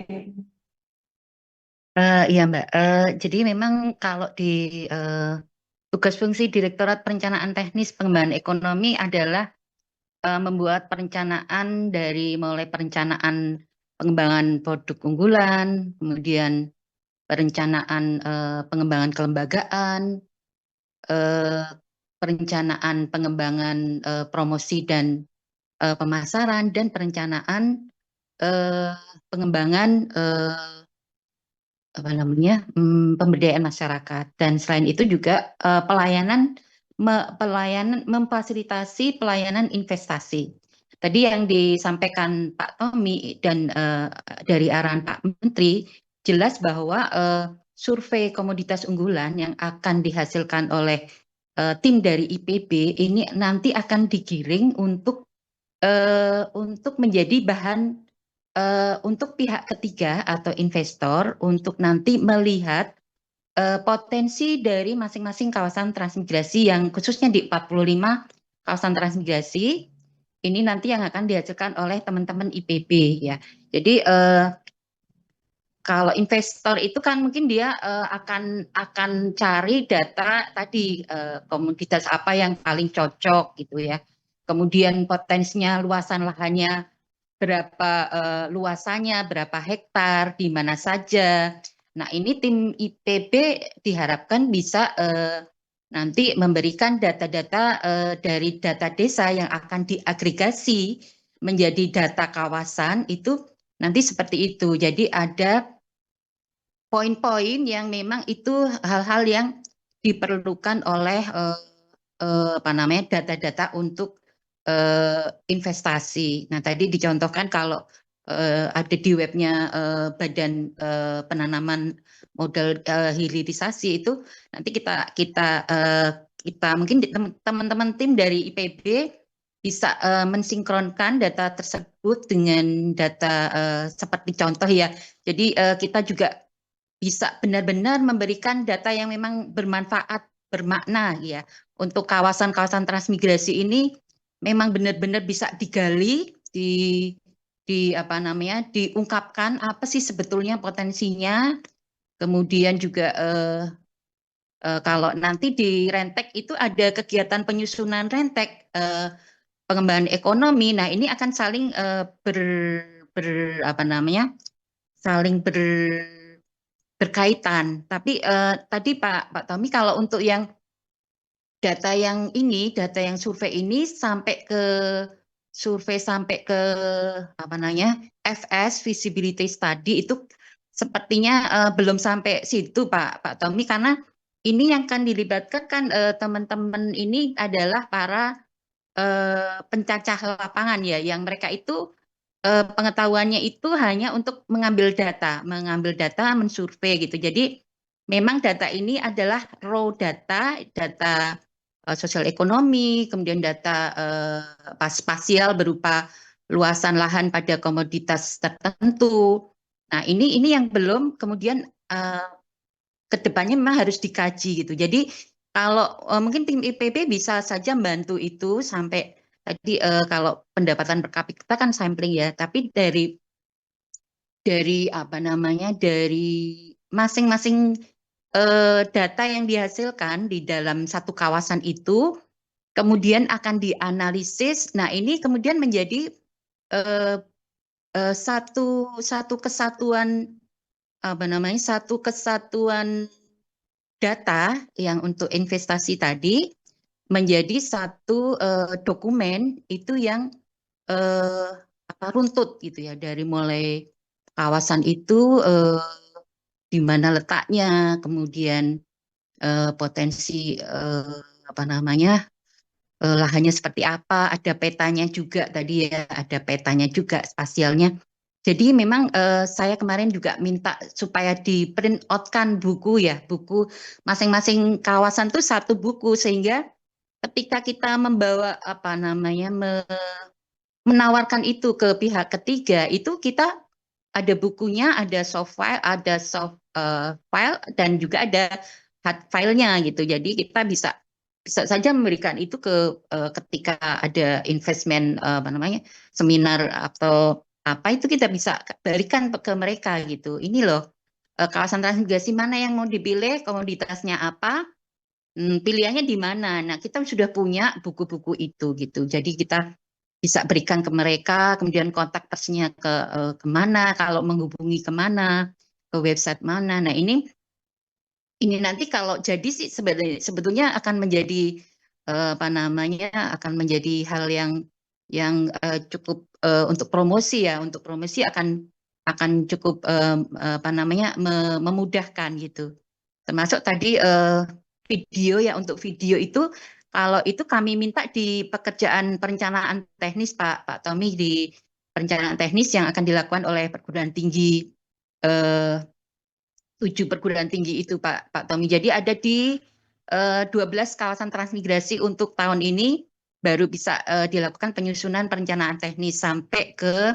Iya Mbak, jadi memang kalau di tugas fungsi Direktorat Perencanaan Teknis Pengembangan Ekonomi adalah membuat perencanaan dari mulai perencanaan pengembangan produk unggulan, kemudian perencanaan pengembangan kelembagaan, perencanaan pengembangan promosi dan pemasaran, dan perencanaan pengembangan apa namanya, pemberdayaan masyarakat. Dan selain itu juga pelayanan memfasilitasi pelayanan investasi. Tadi yang disampaikan Pak Tommy dan dari arahan Pak Menteri jelas bahwa survei komoditas unggulan yang akan dihasilkan oleh tim dari IPB ini nanti akan digiring untuk menjadi bahan untuk pihak ketiga atau investor untuk nanti melihat potensi dari masing-masing kawasan transmigrasi yang khususnya di 45 kawasan transmigrasi ini nanti yang akan dihasilkan oleh teman-teman IPB ya. Jadi kalau investor itu kan mungkin dia akan cari data tadi komoditas apa yang paling cocok gitu ya. Kemudian potensinya, luasan lahannya berapa, luasannya berapa hektar, di mana saja. Nah, ini tim IPB diharapkan bisa nanti memberikan data-data dari data desa yang akan diagregasi menjadi data kawasan itu nanti seperti itu. Jadi ada poin-poin yang memang itu hal-hal yang diperlukan oleh apa namanya, data-data untuk investasi. Nah, tadi dicontohkan kalau ada di webnya Badan Penanaman Modal Hilirisasi itu nanti kita mungkin teman-teman tim dari IPB bisa mensinkronkan data tersebut dengan data seperti contoh ya. Jadi kita juga bisa benar-benar memberikan data yang memang bermanfaat, bermakna ya. Untuk kawasan-kawasan transmigrasi ini memang benar-benar bisa digali, apa namanya, diungkapkan apa sih sebetulnya potensinya, kemudian juga Kalau nanti di Rentek itu ada kegiatan penyusunan Rentek, pengembangan ekonomi. Nah, ini akan saling apa namanya, saling berkaitan. Tapi tadi Pak Tommy, kalau untuk yang data yang survei ini sampai ke apa namanya, FS feasibility study itu sepertinya belum sampai situ Pak Tommy, karena ini yang akan dilibatkan kan teman-teman ini adalah para pencacah lapangan ya, yang mereka itu pengetahuannya itu hanya untuk mengambil data, mensurvei gitu. Jadi memang data ini adalah raw data sosial ekonomi, kemudian data spasial berupa luasan lahan pada komoditas tertentu. Nah, ini yang belum kemudian kedepannya memang harus dikaji gitu. Jadi kalau mungkin tim IPB bisa saja membantu itu sampai tadi kalau pendapatan per kapita kan sampling ya, tapi dari apa namanya, dari masing-masing data yang dihasilkan di dalam satu kawasan itu kemudian akan dianalisis. Nah, ini kemudian menjadi satu kesatuan apa namanya, satu kesatuan data yang untuk investasi tadi menjadi satu dokumen itu yang runtut gitu ya, dari mulai kawasan itu di mana letaknya, kemudian potensi apa namanya, lahannya seperti apa, ada petanya juga tadi ya, ada petanya juga spasialnya. Jadi memang saya kemarin juga minta supaya di print out-kan buku ya, buku masing-masing kawasan tuh satu buku, sehingga ketika kita membawa apa namanya, menawarkan itu ke pihak ketiga, itu kita ada bukunya, ada soft file dan juga ada hard file-nya gitu. Jadi kita bisa saja memberikan itu ketika ada investment apa namanya, seminar atau apa, itu kita bisa berikan ke mereka gitu. Ini loh kawasan transmigrasi mana yang mau dipilih, komoditasnya apa, pilihannya di mana. Nah, kita sudah punya buku-buku itu gitu. Jadi kita bisa berikan ke mereka, kemudian kontak personnya kemana, kalau menghubungi kemana, ke website mana. Nah, ini nanti kalau jadi sih sebetulnya akan menjadi apa namanya, akan menjadi hal yang cukup untuk promosi ya, untuk promosi akan cukup apa namanya, memudahkan gitu. Termasuk tadi video ya, untuk video itu kalau itu kami minta di pekerjaan perencanaan teknis Pak Tommy, di perencanaan teknis yang akan dilakukan oleh perguruan tinggi 7 perguruan tinggi itu Pak Tommy. Jadi ada di 12 kawasan transmigrasi untuk tahun ini baru bisa dilakukan penyusunan perencanaan teknis sampai ke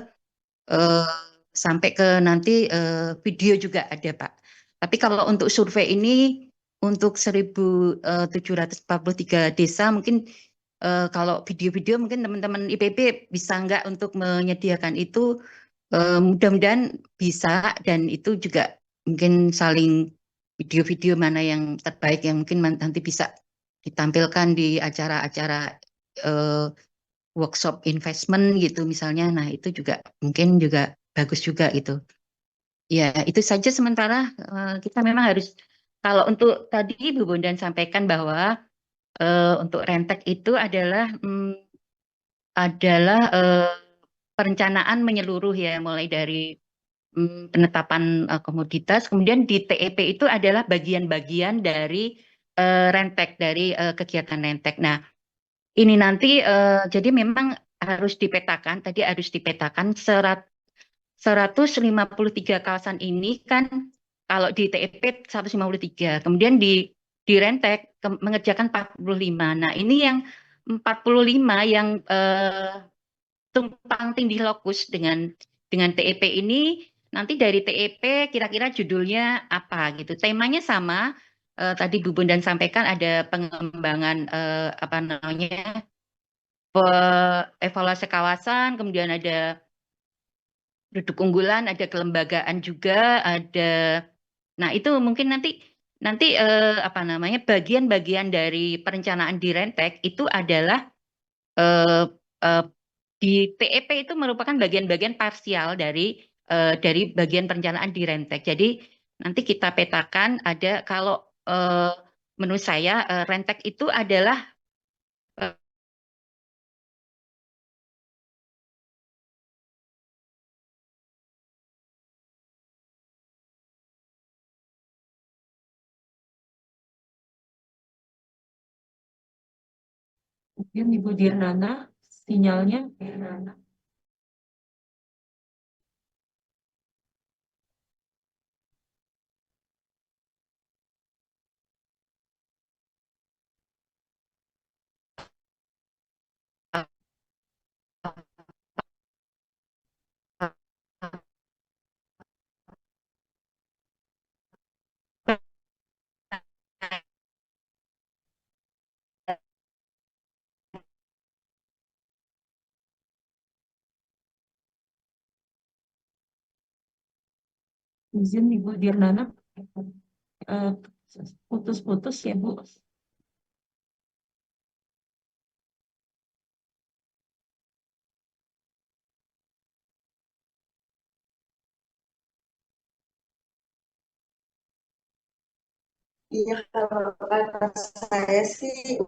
nanti video juga ada Pak. Tapi kalau untuk survei ini untuk 1.743 desa mungkin kalau video-video mungkin teman-teman IPB bisa nggak untuk menyediakan itu, mudah-mudahan bisa, dan itu juga mungkin saling video-video mana yang terbaik yang mungkin nanti bisa ditampilkan di acara-acara workshop investment gitu misalnya. Nah, itu juga mungkin juga bagus juga gitu. Ya, itu saja sementara kita memang harus, kalau untuk tadi Bu Bondan sampaikan bahwa untuk Rentek itu adalah perencanaan menyeluruh ya, mulai dari penetapan komoditas, kemudian di TEP itu adalah bagian-bagian dari Rentek, dari kegiatan Rentek. Nah, ini nanti jadi memang harus dipetakan, tadi harus dipetakan 153 kawasan ini kan, kalau di TEP 153, kemudian di Rentek mengerjakan 45. Nah, ini yang 45 yang tumpang tindih lokus dengan TEP ini, nanti dari TEP kira-kira judulnya apa gitu. Temanya sama, tadi Bu Bondan sampaikan ada pengembangan apa namanya, evaluasi kawasan, kemudian ada produk unggulan, ada kelembagaan juga, ada. Nah, itu mungkin nanti nanti apa namanya bagian-bagian dari perencanaan di Rentek itu adalah eh, eh, di TEP itu merupakan bagian-bagian parsial dari bagian perencanaan di Rentek. Jadi nanti kita petakan ada kalau menurut saya Rentek itu adalah eh, Mungkin Ibu Dirnana, sinyalnya. Izin Ibu Dirnana, eh, putus-putus ya Bu. Iya, kalau kata saya sih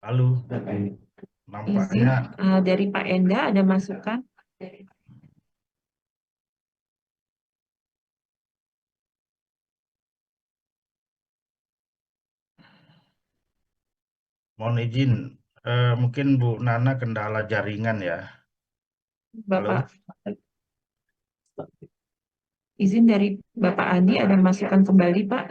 Lalu Izin nampaknya dari Pak Enda ada masukan. mohon izin, mungkin Bu Nana kendala jaringan ya. Halo, Bapak, izin dari Bapak Andi ada masukan kembali Pak.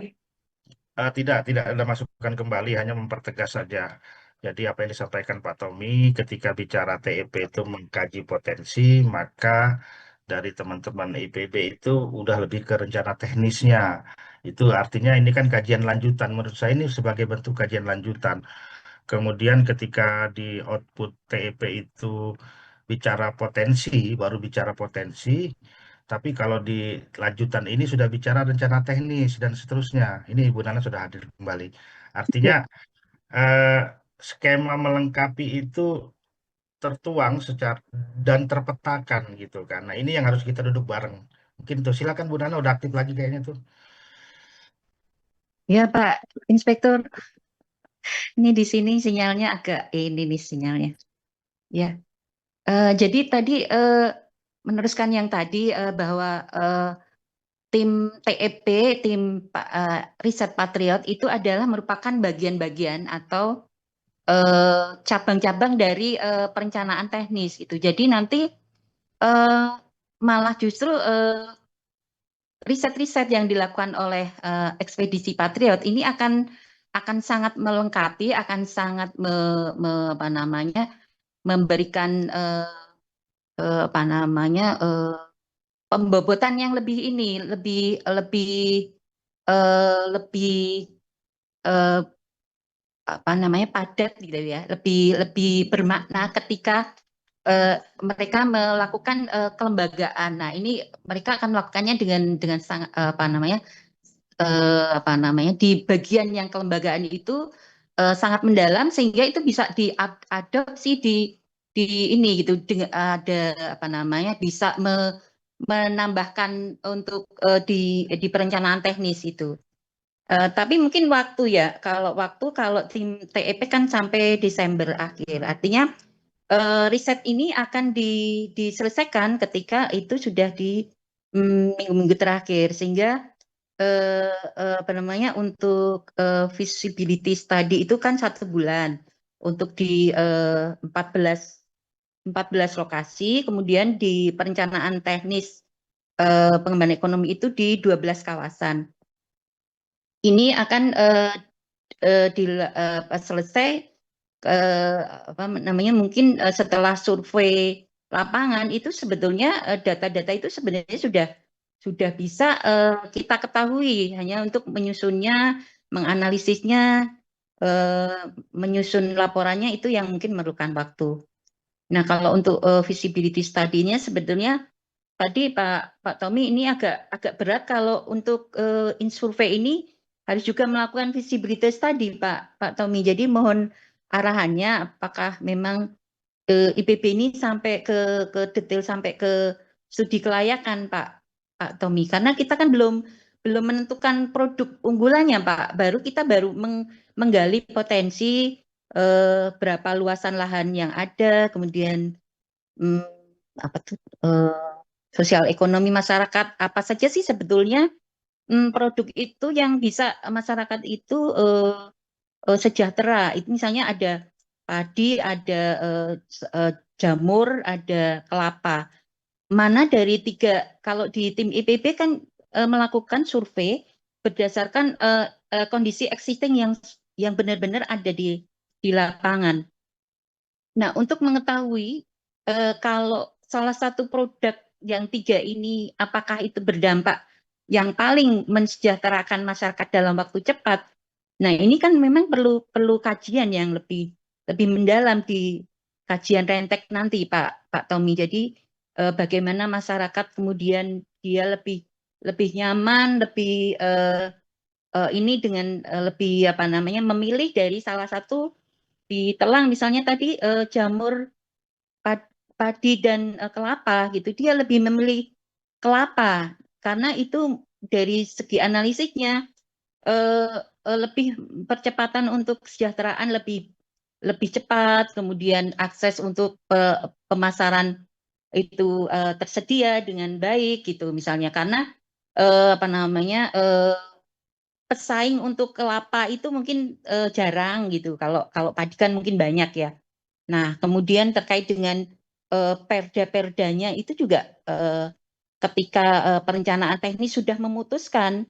tidak ada masukan kembali, hanya mempertegas saja. Jadi apa yang disampaikan Pak Tommy ketika bicara TEP itu mengkaji potensi, maka dari teman-teman IPB itu udah lebih ke rencana teknisnya. Itu artinya ini kan kajian lanjutan. Menurut saya ini sebagai bentuk kajian lanjutan. Kemudian ketika di output TEP itu bicara potensi, baru bicara potensi, tapi kalau di lanjutan ini sudah bicara rencana teknis dan seterusnya. Ini Ibu Nana sudah hadir kembali. Artinya eh, skema melengkapi itu tertuang secara dan terpetakan gitu kan. Nah, ini yang harus kita duduk bareng. Mungkin tuh silakan Bu Nana udah aktif lagi kayaknya tuh. ya Pak Inspektur, ini di sini sinyalnya agak ini nih sinyalnya. Ya, jadi tadi meneruskan yang tadi bahwa tim TEP, tim Riset Patriot itu adalah merupakan bagian-bagian atau cabang-cabang dari perencanaan teknis gitu. Jadi nanti malah justru riset-riset yang dilakukan oleh ekspedisi Patriot ini akan sangat melengkapi, akan sangat apa namanya memberikan apa namanya pembobotan yang lebih ini, lebih lebih eh, apa namanya padat gitu ya, lebih bermakna ketika mereka melakukan kelembagaan. Nah, ini mereka akan melakukannya dengan sangat apa namanya di bagian yang kelembagaan itu sangat mendalam sehingga itu bisa diadopsi di ini gitu dengan ada apa namanya bisa menambahkan untuk di perencanaan teknis itu. Tapi mungkin waktu ya, kalau tim TEP kan sampai Desember akhir, artinya riset ini akan diselesaikan ketika itu sudah di minggu-minggu terakhir, sehingga apa namanya untuk visibility study itu kan 1 bulan untuk di 14 14 lokasi, kemudian di perencanaan teknis pengembangan ekonomi itu di 12 kawasan. Ini akan selesai apa namanya, mungkin setelah survei lapangan itu sebetulnya data-data itu sebenarnya sudah bisa kita ketahui, hanya untuk menyusunnya, menganalisisnya, menyusun laporannya itu yang mungkin memerlukan waktu. Nah, kalau untuk visibility study-nya sebetulnya tadi Pak Tommy ini agak berat kalau untuk survei ini harus juga melakukan visibility study Pak Tommy. Jadi mohon arahannya apakah memang IPB ini sampai ke detail, sampai ke studi kelayakan Pak Tommy, karena kita kan belum menentukan produk unggulannya Pak. Kita baru menggali potensi berapa luasan lahan yang ada, kemudian apa tuh sosial ekonomi masyarakat apa saja sih sebetulnya produk itu yang bisa masyarakat itu sejahtera. Itu misalnya ada padi, ada jamur, ada kelapa. Mana dari tiga, kalau di tim IPB kan melakukan survei berdasarkan kondisi existing yang benar-benar ada di lapangan. Nah, untuk mengetahui kalau salah satu produk yang tiga ini apakah itu berdampak yang paling mensejahterakan masyarakat dalam waktu cepat. Nah, ini kan memang perlu kajian yang lebih mendalam di kajian rentek nanti Pak Tommy. Jadi bagaimana masyarakat kemudian dia lebih nyaman, lebih ini dengan lebih apa namanya, memilih dari salah satu di telang misalnya tadi jamur, padi dan kelapa gitu, dia lebih memilih kelapa karena itu dari segi analisisnya lebih percepatan untuk kesejahteraan lebih cepat, kemudian akses untuk pemasaran itu tersedia dengan baik gitu misalnya, karena apa namanya, pesaing untuk kelapa itu mungkin jarang gitu. Kalau padi kan mungkin banyak ya. Nah, kemudian terkait dengan perda-perdanya itu juga ketika perencanaan teknis sudah memutuskan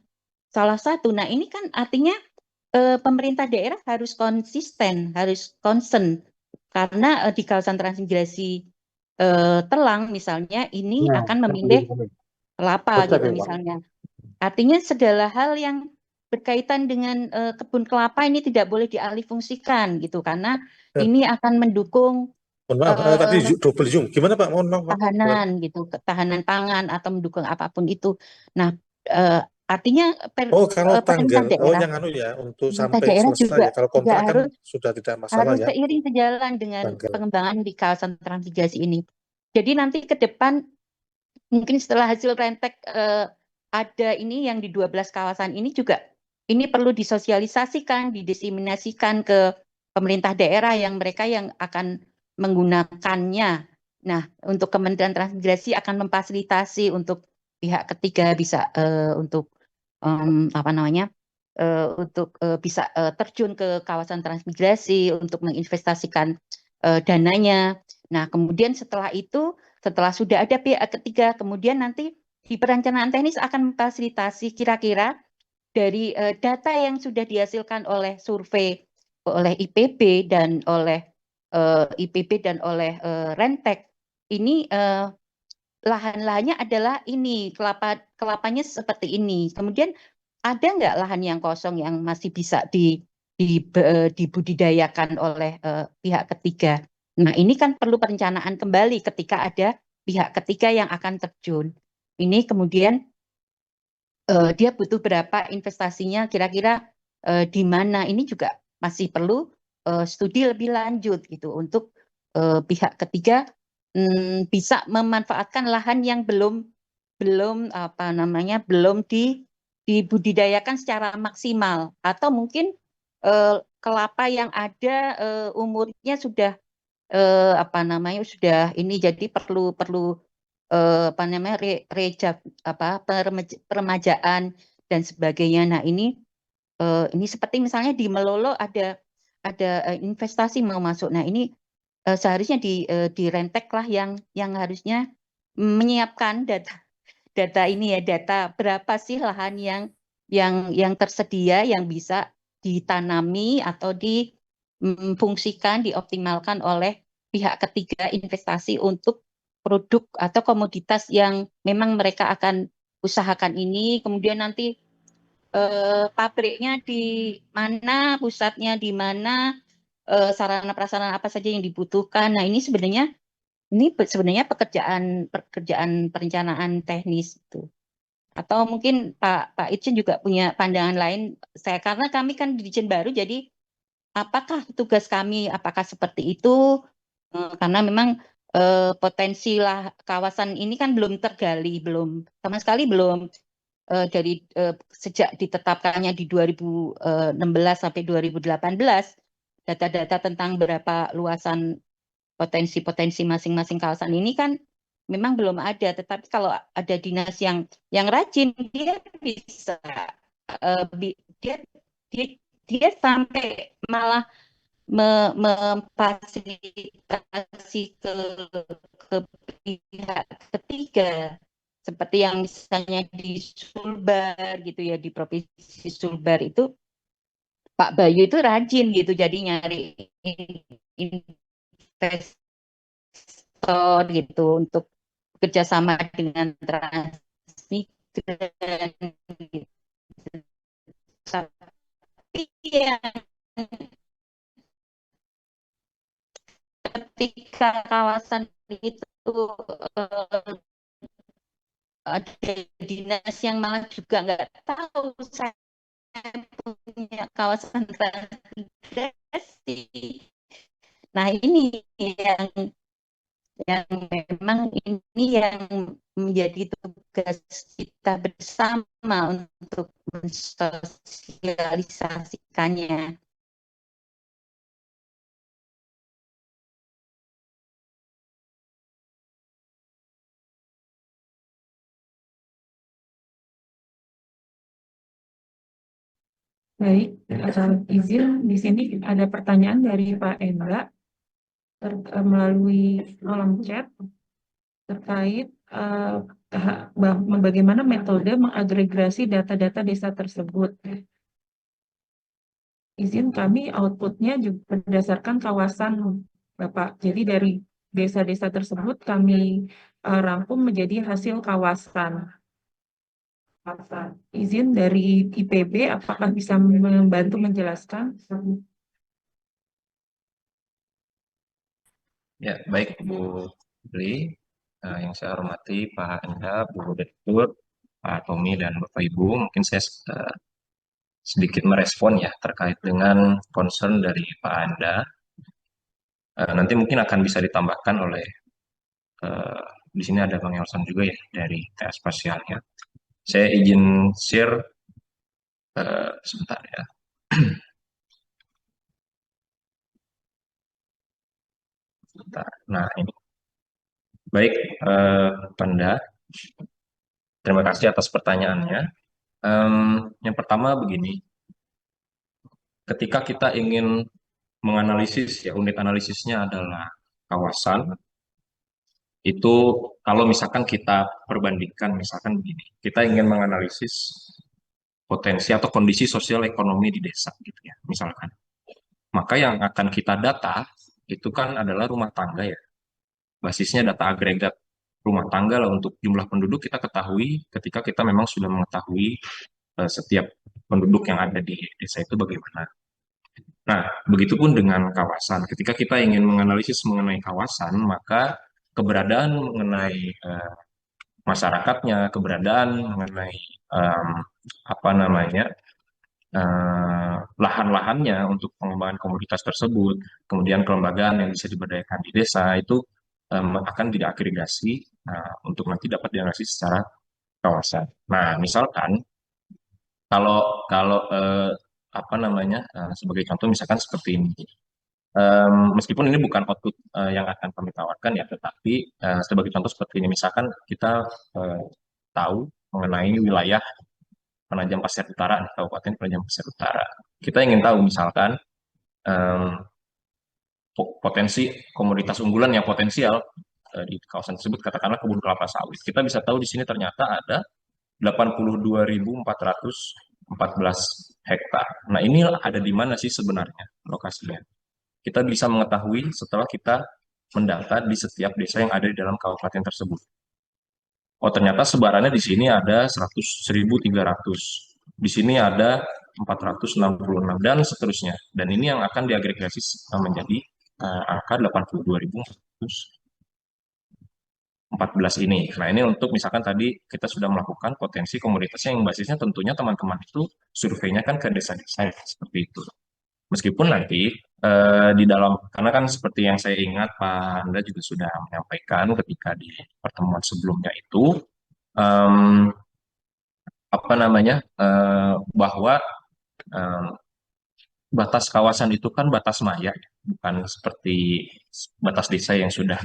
salah satu. Nah, ini kan artinya pemerintah daerah harus konsisten, harus concern karena di kawasan transmigrasi Telang misalnya ini akan memilih kelapa gitu misalnya. Artinya segala hal yang berkaitan dengan kebun kelapa ini tidak boleh dialihfungsikan gitu, karena ini akan mendukung Mohon maaf, tadi double zoom. Gimana Pak? Mohon maaf. tahanan gitu, ketahanan pangan atau mendukung apapun itu. Nah, artinya kalau pemerintah tanggal, daerah, yang ya untuk pemerintah sampai daerah selesai juga ya. Kalau kontrak kan harus sudah tidak masalah ya. seiring sejalan dengan Tanggal. pengembangan di kawasan transmigrasi ini. Jadi nanti ke depan mungkin setelah hasil rentek ada ini yang di 12 kawasan ini juga ini perlu disosialisasikan, didiseminasikan ke pemerintah daerah yang mereka yang akan menggunakannya. Nah, untuk Kementerian Transmigrasi akan memfasilitasi untuk pihak ketiga bisa untuk apa namanya, untuk bisa terjun ke kawasan transmigrasi untuk menginvestasikan dananya. Nah, kemudian setelah itu, setelah sudah ada pihak ketiga, kemudian nanti di perencanaan teknis akan memfasilitasi kira-kira dari data yang sudah dihasilkan oleh survei oleh IPB dan oleh Rentek. Ini lahan-lahannya adalah ini, kelapanya seperti ini. Kemudian ada nggak lahan yang kosong yang masih bisa dibudidayakan oleh pihak ketiga. Nah, ini kan perlu perencanaan kembali ketika ada pihak ketiga yang akan terjun. Ini kemudian dia butuh berapa investasinya, kira-kira di mana. Ini juga masih perlu studi lebih lanjut gitu untuk pihak ketiga bisa memanfaatkan lahan yang belum apa namanya, belum dibudidayakan secara maksimal, atau mungkin kelapa yang ada umurnya sudah apa namanya, sudah ini, jadi perlu apa namanya, peremajaan dan sebagainya. Nah, ini seperti misalnya di Melolo ada investasi mau masuk. Nah, ini seharusnya direntek lah yang harusnya menyiapkan data ini ya, data berapa sih lahan yang tersedia yang bisa ditanami atau difungsikan, dioptimalkan oleh pihak ketiga investasi untuk produk atau komoditas yang memang mereka akan usahakan ini, kemudian nanti pabriknya di mana, pusatnya di mana, sarana prasarana apa saja yang dibutuhkan. Nah, ini sebenarnya pekerjaan perencanaan teknis itu. Atau mungkin Pak Itjen juga punya pandangan lain. Karena kami kan di Dirjen baru, jadi apakah tugas kami apakah seperti itu? Karena memang potensi lah kawasan ini kan belum tergali, belum sama sekali belum dari sejak ditetapkannya di 2016 sampai 2018 data-data tentang berapa luasan potensi-potensi masing-masing kawasan ini kan memang belum ada. Tetapi kalau ada dinas yang rajin, dia bisa dia dia dia sampai malah memfasilitasi ke pihak ketiga, seperti yang misalnya di Sulbar gitu ya, di provinsi Sulbar itu Pak Bayu itu rajin gitu, jadi nyari investor gitu untuk kerjasama dengan transmigran gitu. Tapi yang ketika kawasan itu ada dinas yang malah juga nggak tahu saya punya kawasan transmigrasi. Nah, ini yang memang ini yang menjadi tugas kita bersama untuk mensosialisasikannya. Baik, izin di sini ada pertanyaan dari Pak Endra melalui kolom chat terkait bagaimana metode mengagregasi data-data desa tersebut. Izin kami outputnya juga berdasarkan kawasan, Bapak. Jadi dari desa-desa tersebut kami rangkum menjadi hasil kawasan. Izin dari IPB, apakah bisa membantu menjelaskan? Ya, baik Bu Bli, yang saya hormati Pak Enda, Bu Direktur, Pak Tommy dan Bapak Ibu, mungkin saya sedikit merespon ya terkait dengan concern dari Pak Anda. Nanti mungkin akan bisa ditambahkan oleh di sini ada Bang Elson juga ya dari TA Spasialnya. Saya izin share sebentar ya. Sebentar. Nah, ini. Baik, Panda. Terima kasih atas pertanyaannya. Yang pertama begini, ketika kita ingin menganalisis ya, unit analisisnya adalah kawasan, itu kalau misalkan kita perbandingkan, misalkan begini, kita ingin menganalisis potensi atau kondisi sosial ekonomi di desa gitu ya, misalkan. Maka yang akan kita data itu kan adalah rumah tangga ya. Basisnya data agregat rumah tangga lah, untuk jumlah penduduk kita ketahui ketika kita memang sudah mengetahui setiap penduduk yang ada di desa itu bagaimana. Nah, begitupun dengan kawasan. Ketika kita ingin menganalisis mengenai kawasan, maka keberadaan mengenai masyarakatnya, keberadaan mengenai apa namanya lahan-lahannya untuk pengembangan komoditas tersebut, kemudian kelembagaan yang bisa diberdayakan di desa itu akan diagregasi untuk nanti dapat dianalisis secara kawasan. Nah, misalkan kalau kalau apa namanya sebagai contoh misalkan seperti ini. Meskipun ini bukan output yang akan kami tawarkan ya, tetapi sebagai contoh seperti ini, misalkan kita tahu mengenai wilayah Penajam Pasir Utara, Kabupaten Penajam Pasir Utara. Kita ingin tahu misalkan potensi komoditas unggulan yang potensial di kawasan tersebut, katakanlah kebun kelapa sawit. Kita bisa tahu di sini ternyata ada 82.414 hektar. Nah, ini ada di mana sih sebenarnya lokasinya? Kita bisa mengetahui setelah kita mendata di setiap desa yang ada di dalam kabupaten tersebut. Oh, ternyata sebarannya di sini ada 1.300. Di sini ada 466 dan seterusnya. Dan ini yang akan diagregasi menjadi angka 82.414 ini. Nah, ini untuk misalkan tadi kita sudah melakukan potensi komoditasnya yang basisnya tentunya teman-teman itu surveinya kan ke desa-desa seperti itu. Meskipun nanti di dalam, karena kan seperti yang saya ingat Pak Anda juga sudah menyampaikan ketika di pertemuan sebelumnya itu, apa namanya, bahwa batas kawasan itu kan batas maya, bukan seperti batas desa yang sudah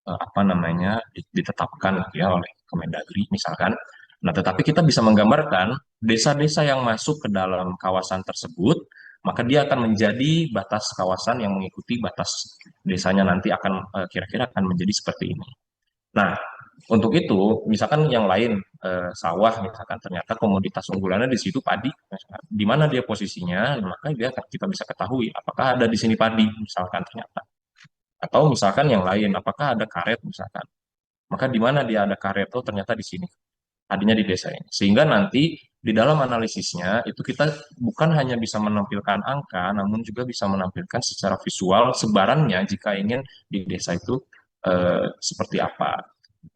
apa namanya ditetapkan ya oleh Kemendagri misalkan. Nah, tetapi kita bisa menggambarkan desa-desa yang masuk ke dalam kawasan tersebut, maka dia akan menjadi batas kawasan yang mengikuti batas desanya nanti akan kira-kira akan menjadi seperti ini. Nah, untuk itu, misalkan yang lain sawah, misalkan ternyata komoditas unggulannya di situ padi, misalkan. Di mana dia posisinya, maka kita bisa ketahui apakah ada di sini padi, misalkan ternyata. Atau misalkan yang lain, apakah ada karet, misalkan. Maka di mana dia ada karet, oh ternyata di sini, adanya di desa ini. Sehingga nanti di dalam analisisnya itu kita bukan hanya bisa menampilkan angka, namun juga bisa menampilkan secara visual sebarannya jika ingin di desa itu seperti apa.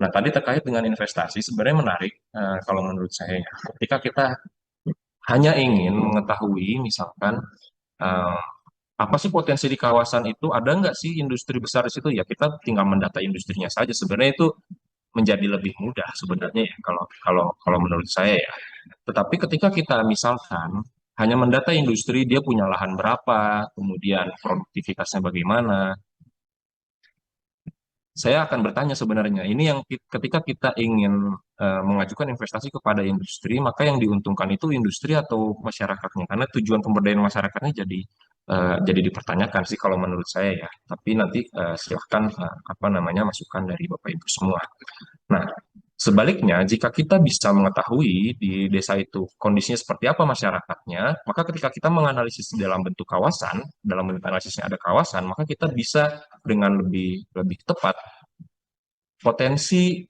Nah, tadi terkait dengan investasi, sebenarnya menarik kalau menurut saya. Ketika kita hanya ingin mengetahui, misalkan, apa sih potensi di kawasan itu, ada nggak sih industri besar di situ, ya kita tinggal mendata industrinya saja. Sebenarnya itu menjadi lebih mudah sebenarnya ya, kalau menurut saya ya. Tetapi ketika kita misalkan hanya mendata industri, dia punya lahan berapa, kemudian produktivitasnya bagaimana, saya akan bertanya sebenarnya, ini yang ketika kita ingin mengajukan investasi kepada industri, maka yang diuntungkan itu industri atau masyarakatnya, karena tujuan pemberdayaan masyarakatnya jadi dipertanyakan sih kalau menurut saya ya. Tapi nanti silahkan apa namanya masukan dari Bapak Ibu semua. Nah, sebaliknya, jika kita bisa mengetahui di desa itu kondisinya seperti apa masyarakatnya, maka ketika kita menganalisis dalam bentuk kawasan, dalam bentuk analisisnya ada kawasan, maka kita bisa dengan lebih tepat potensi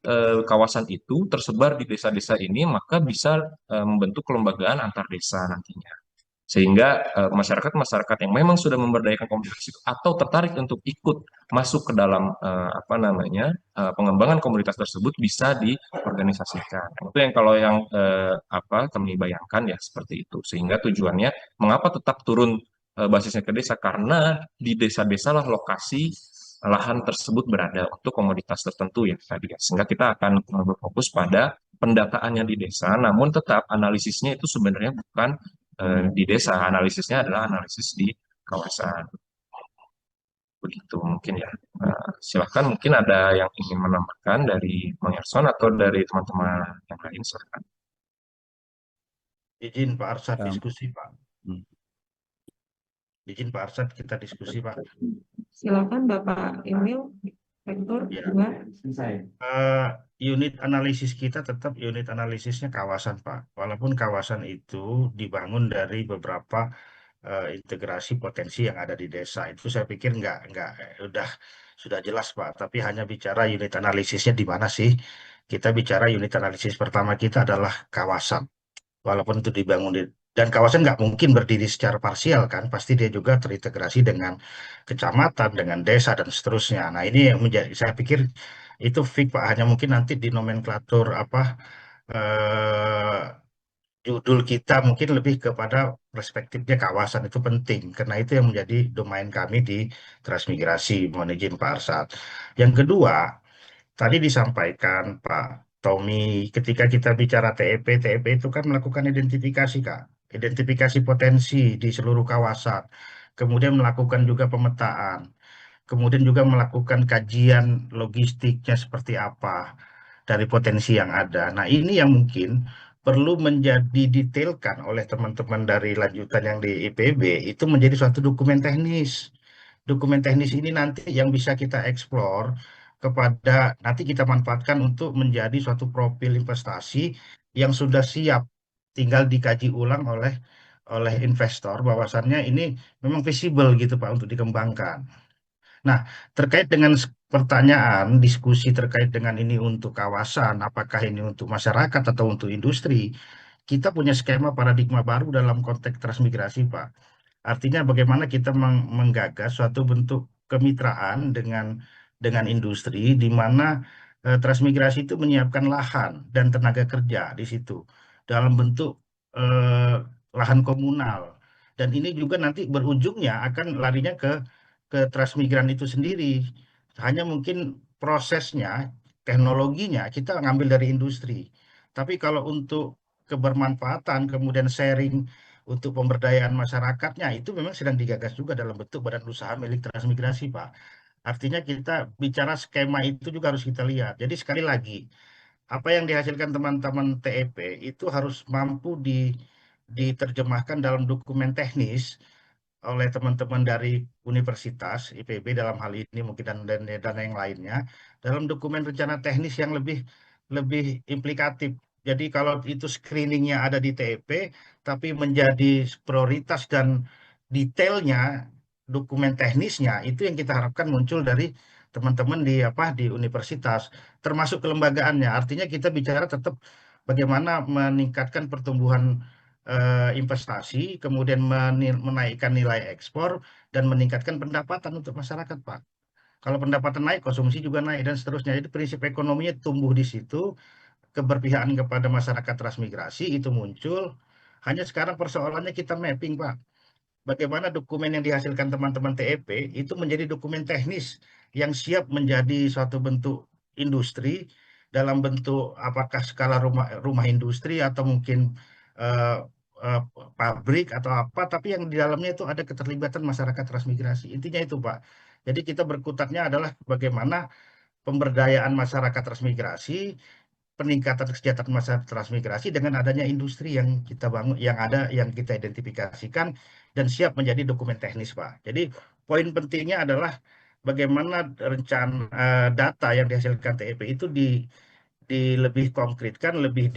kawasan itu tersebar di desa-desa ini, maka bisa membentuk kelembagaan antar desa nantinya. Sehingga masyarakat-masyarakat yang memang sudah memberdayakan komunitas itu atau tertarik untuk ikut masuk ke dalam apa namanya pengembangan komunitas tersebut bisa diorganisasikan. Itu yang kalau yang apa kami bayangkan ya seperti itu. Sehingga tujuannya mengapa tetap turun basisnya ke desa, karena di desa-desa lah lokasi lahan tersebut berada untuk komoditas tertentu ya tadi ya. Sehingga kita akan berfokus pada pendataannya di desa, namun tetap analisisnya itu sebenarnya bukan di desa, analisisnya adalah analisis di kawasan. Begitu mungkin ya. Silahkan mungkin ada yang ingin menambahkan dari Bang Erson atau dari teman-teman yang lain, silahkan. Izin Pak Arsad diskusi Pak. Hmm. Izin Pak Arsad kita diskusi Pak. Silakan Bapak Emil, Rektor. Ya. Selesai. Unit analisis kita tetap unit analisisnya kawasan Pak. Walaupun kawasan itu dibangun dari beberapa integrasi potensi yang ada di desa, itu saya pikir sudah jelas Pak. Tapi hanya bicara unit analisisnya di mana sih? Kita bicara unit analisis pertama kita adalah kawasan. Walaupun itu dibangun dan kawasan nggak mungkin berdiri secara parsial kan, pasti dia juga terintegrasi dengan kecamatan, dengan desa dan seterusnya. Nah ini yang menjadi, saya pikir itu fix Pak. Hanya mungkin nanti di nomenklatur apa judul kita mungkin lebih kepada perspektifnya kawasan itu penting, karena itu yang menjadi domain kami di transmigrasi. Mohon izin Pak Arsad. Yang kedua, tadi disampaikan Pak Tommy, ketika kita bicara TEP itu kan melakukan identifikasi Kak, identifikasi potensi di seluruh kawasan, kemudian melakukan juga pemetaan, kemudian juga melakukan kajian logistiknya seperti apa dari potensi yang ada. Nah, ini yang mungkin perlu menjadi detailkan oleh teman-teman dari lanjutan yang di IPB, itu menjadi suatu dokumen teknis. dokumen teknis ini nanti yang bisa kita eksplor kepada nanti kita manfaatkan untuk menjadi suatu profil investasi yang sudah siap, tinggal dikaji ulang oleh investor bahwasannya ini memang visible gitu Pak untuk dikembangkan. Nah, terkait dengan pertanyaan diskusi terkait dengan ini untuk kawasan, apakah ini untuk masyarakat atau untuk industri, kita punya skema paradigma baru dalam konteks transmigrasi, Pak. Artinya bagaimana kita menggagas suatu bentuk kemitraan dengan industri di mana transmigrasi itu menyiapkan lahan dan tenaga kerja di situ dalam bentuk eh, lahan komunal. Dan ini juga nanti berujungnya akan larinya ke transmigran itu sendiri. Hanya mungkin prosesnya, teknologinya kita ngambil dari industri. Tapi kalau untuk kebermanfaatan, kemudian sharing untuk pemberdayaan masyarakatnya itu memang sedang digagas juga dalam bentuk badan usaha milik transmigrasi, Pak. Artinya kita bicara skema itu juga harus kita lihat. Jadi sekali lagi, apa yang dihasilkan teman-teman TEP itu harus mampu diterjemahkan dalam dokumen teknis oleh teman-teman dari Universitas IPB dalam hal ini mungkin dan yang lainnya dalam dokumen rencana teknis yang lebih lebih implikatif. Jadi kalau itu screeningnya ada di TEP, tapi menjadi prioritas dan detailnya dokumen teknisnya itu yang kita harapkan muncul dari teman-teman di universitas, termasuk kelembagaannya. Artinya kita bicara tetap bagaimana meningkatkan pertumbuhan investasi, kemudian menaikkan nilai ekspor dan meningkatkan pendapatan untuk masyarakat, Pak. Kalau pendapatan naik, konsumsi juga naik dan seterusnya. Jadi prinsip ekonominya tumbuh di situ, keberpihakan kepada masyarakat transmigrasi itu muncul. Hanya sekarang persoalannya kita mapping, Pak. Bagaimana dokumen yang dihasilkan teman-teman TEP itu menjadi dokumen teknis yang siap menjadi suatu bentuk industri dalam bentuk apakah skala rumah rumah industri atau mungkin eh, eh, pabrik atau apa, tapi yang di dalamnya itu ada keterlibatan masyarakat transmigrasi. Intinya itu, Pak. Jadi kita berkutatnya adalah bagaimana pemberdayaan masyarakat transmigrasi, peningkatan kesejahteraan masyarakat transmigrasi dengan adanya industri yang kita bangun, yang ada, yang kita identifikasikan dan siap menjadi dokumen teknis, Pak. Jadi poin pentingnya adalah bagaimana rencana data yang dihasilkan TEP itu di lebih konkretkan, lebih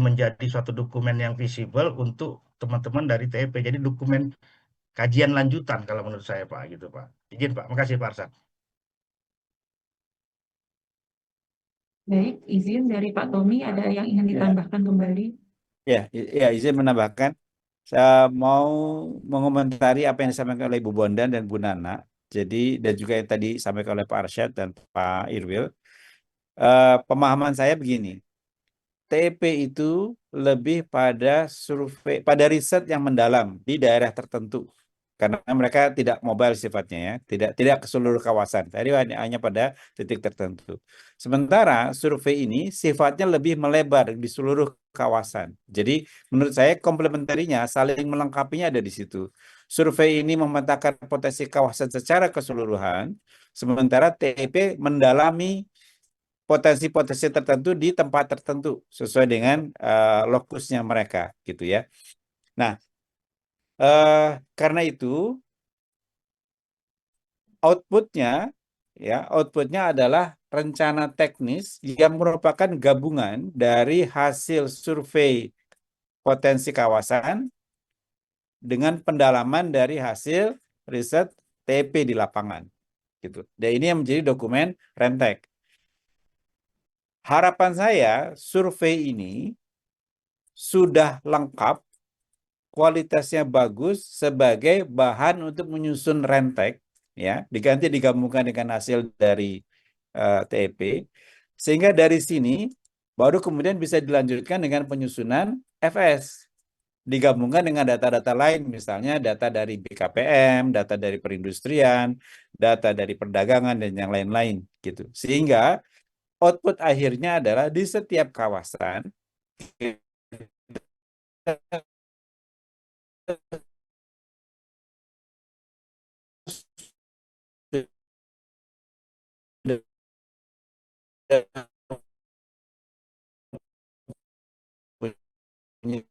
menjadi suatu dokumen yang visible untuk teman-teman dari TEP. Jadi dokumen kajian lanjutan kalau menurut saya, Pak, gitu, Pak. Izin, Pak. Makasih, Pak Arsan. Baik, izin dari Pak Tommy, ada yang ingin Ya, ditambahkan kembali? ya, izin menambahkan. Saya mau mengomentari apa yang disampaikan oleh Ibu Bondan dan Bu Nana. Jadi, dan juga yang tadi disampaikan oleh Pak Arsyad dan Pak Irwil. Pemahaman saya begini. TEP itu lebih pada survei, pada riset yang mendalam di daerah tertentu. Karena mereka tidak mobile sifatnya ya, tidak ke seluruh kawasan. Tadi hanya pada titik tertentu. Sementara survei ini sifatnya lebih melebar di seluruh kawasan. Jadi menurut saya komplementarinya saling melengkapinya ada di situ. Survei ini memetakan potensi kawasan secara keseluruhan, sementara TEP mendalami potensi-potensi tertentu di tempat tertentu sesuai dengan lokusnya mereka gitu ya. Nah, karena itu outputnya adalah rencana teknis yang merupakan gabungan dari hasil survei potensi kawasan dengan pendalaman dari hasil riset TP di lapangan gitu. Dan ini yang menjadi dokumen Rentek. Harapan saya survei ini sudah lengkap, kualitasnya bagus sebagai bahan untuk menyusun Rentek, ya, digabungkan dengan hasil dari TEP, sehingga dari sini baru kemudian bisa dilanjutkan dengan penyusunan FS, digabungkan dengan data-data lain, misalnya data dari BKPM, data dari perindustrian, data dari perdagangan dan yang lain-lain, gitu, sehingga output akhirnya adalah di setiap kawasan punya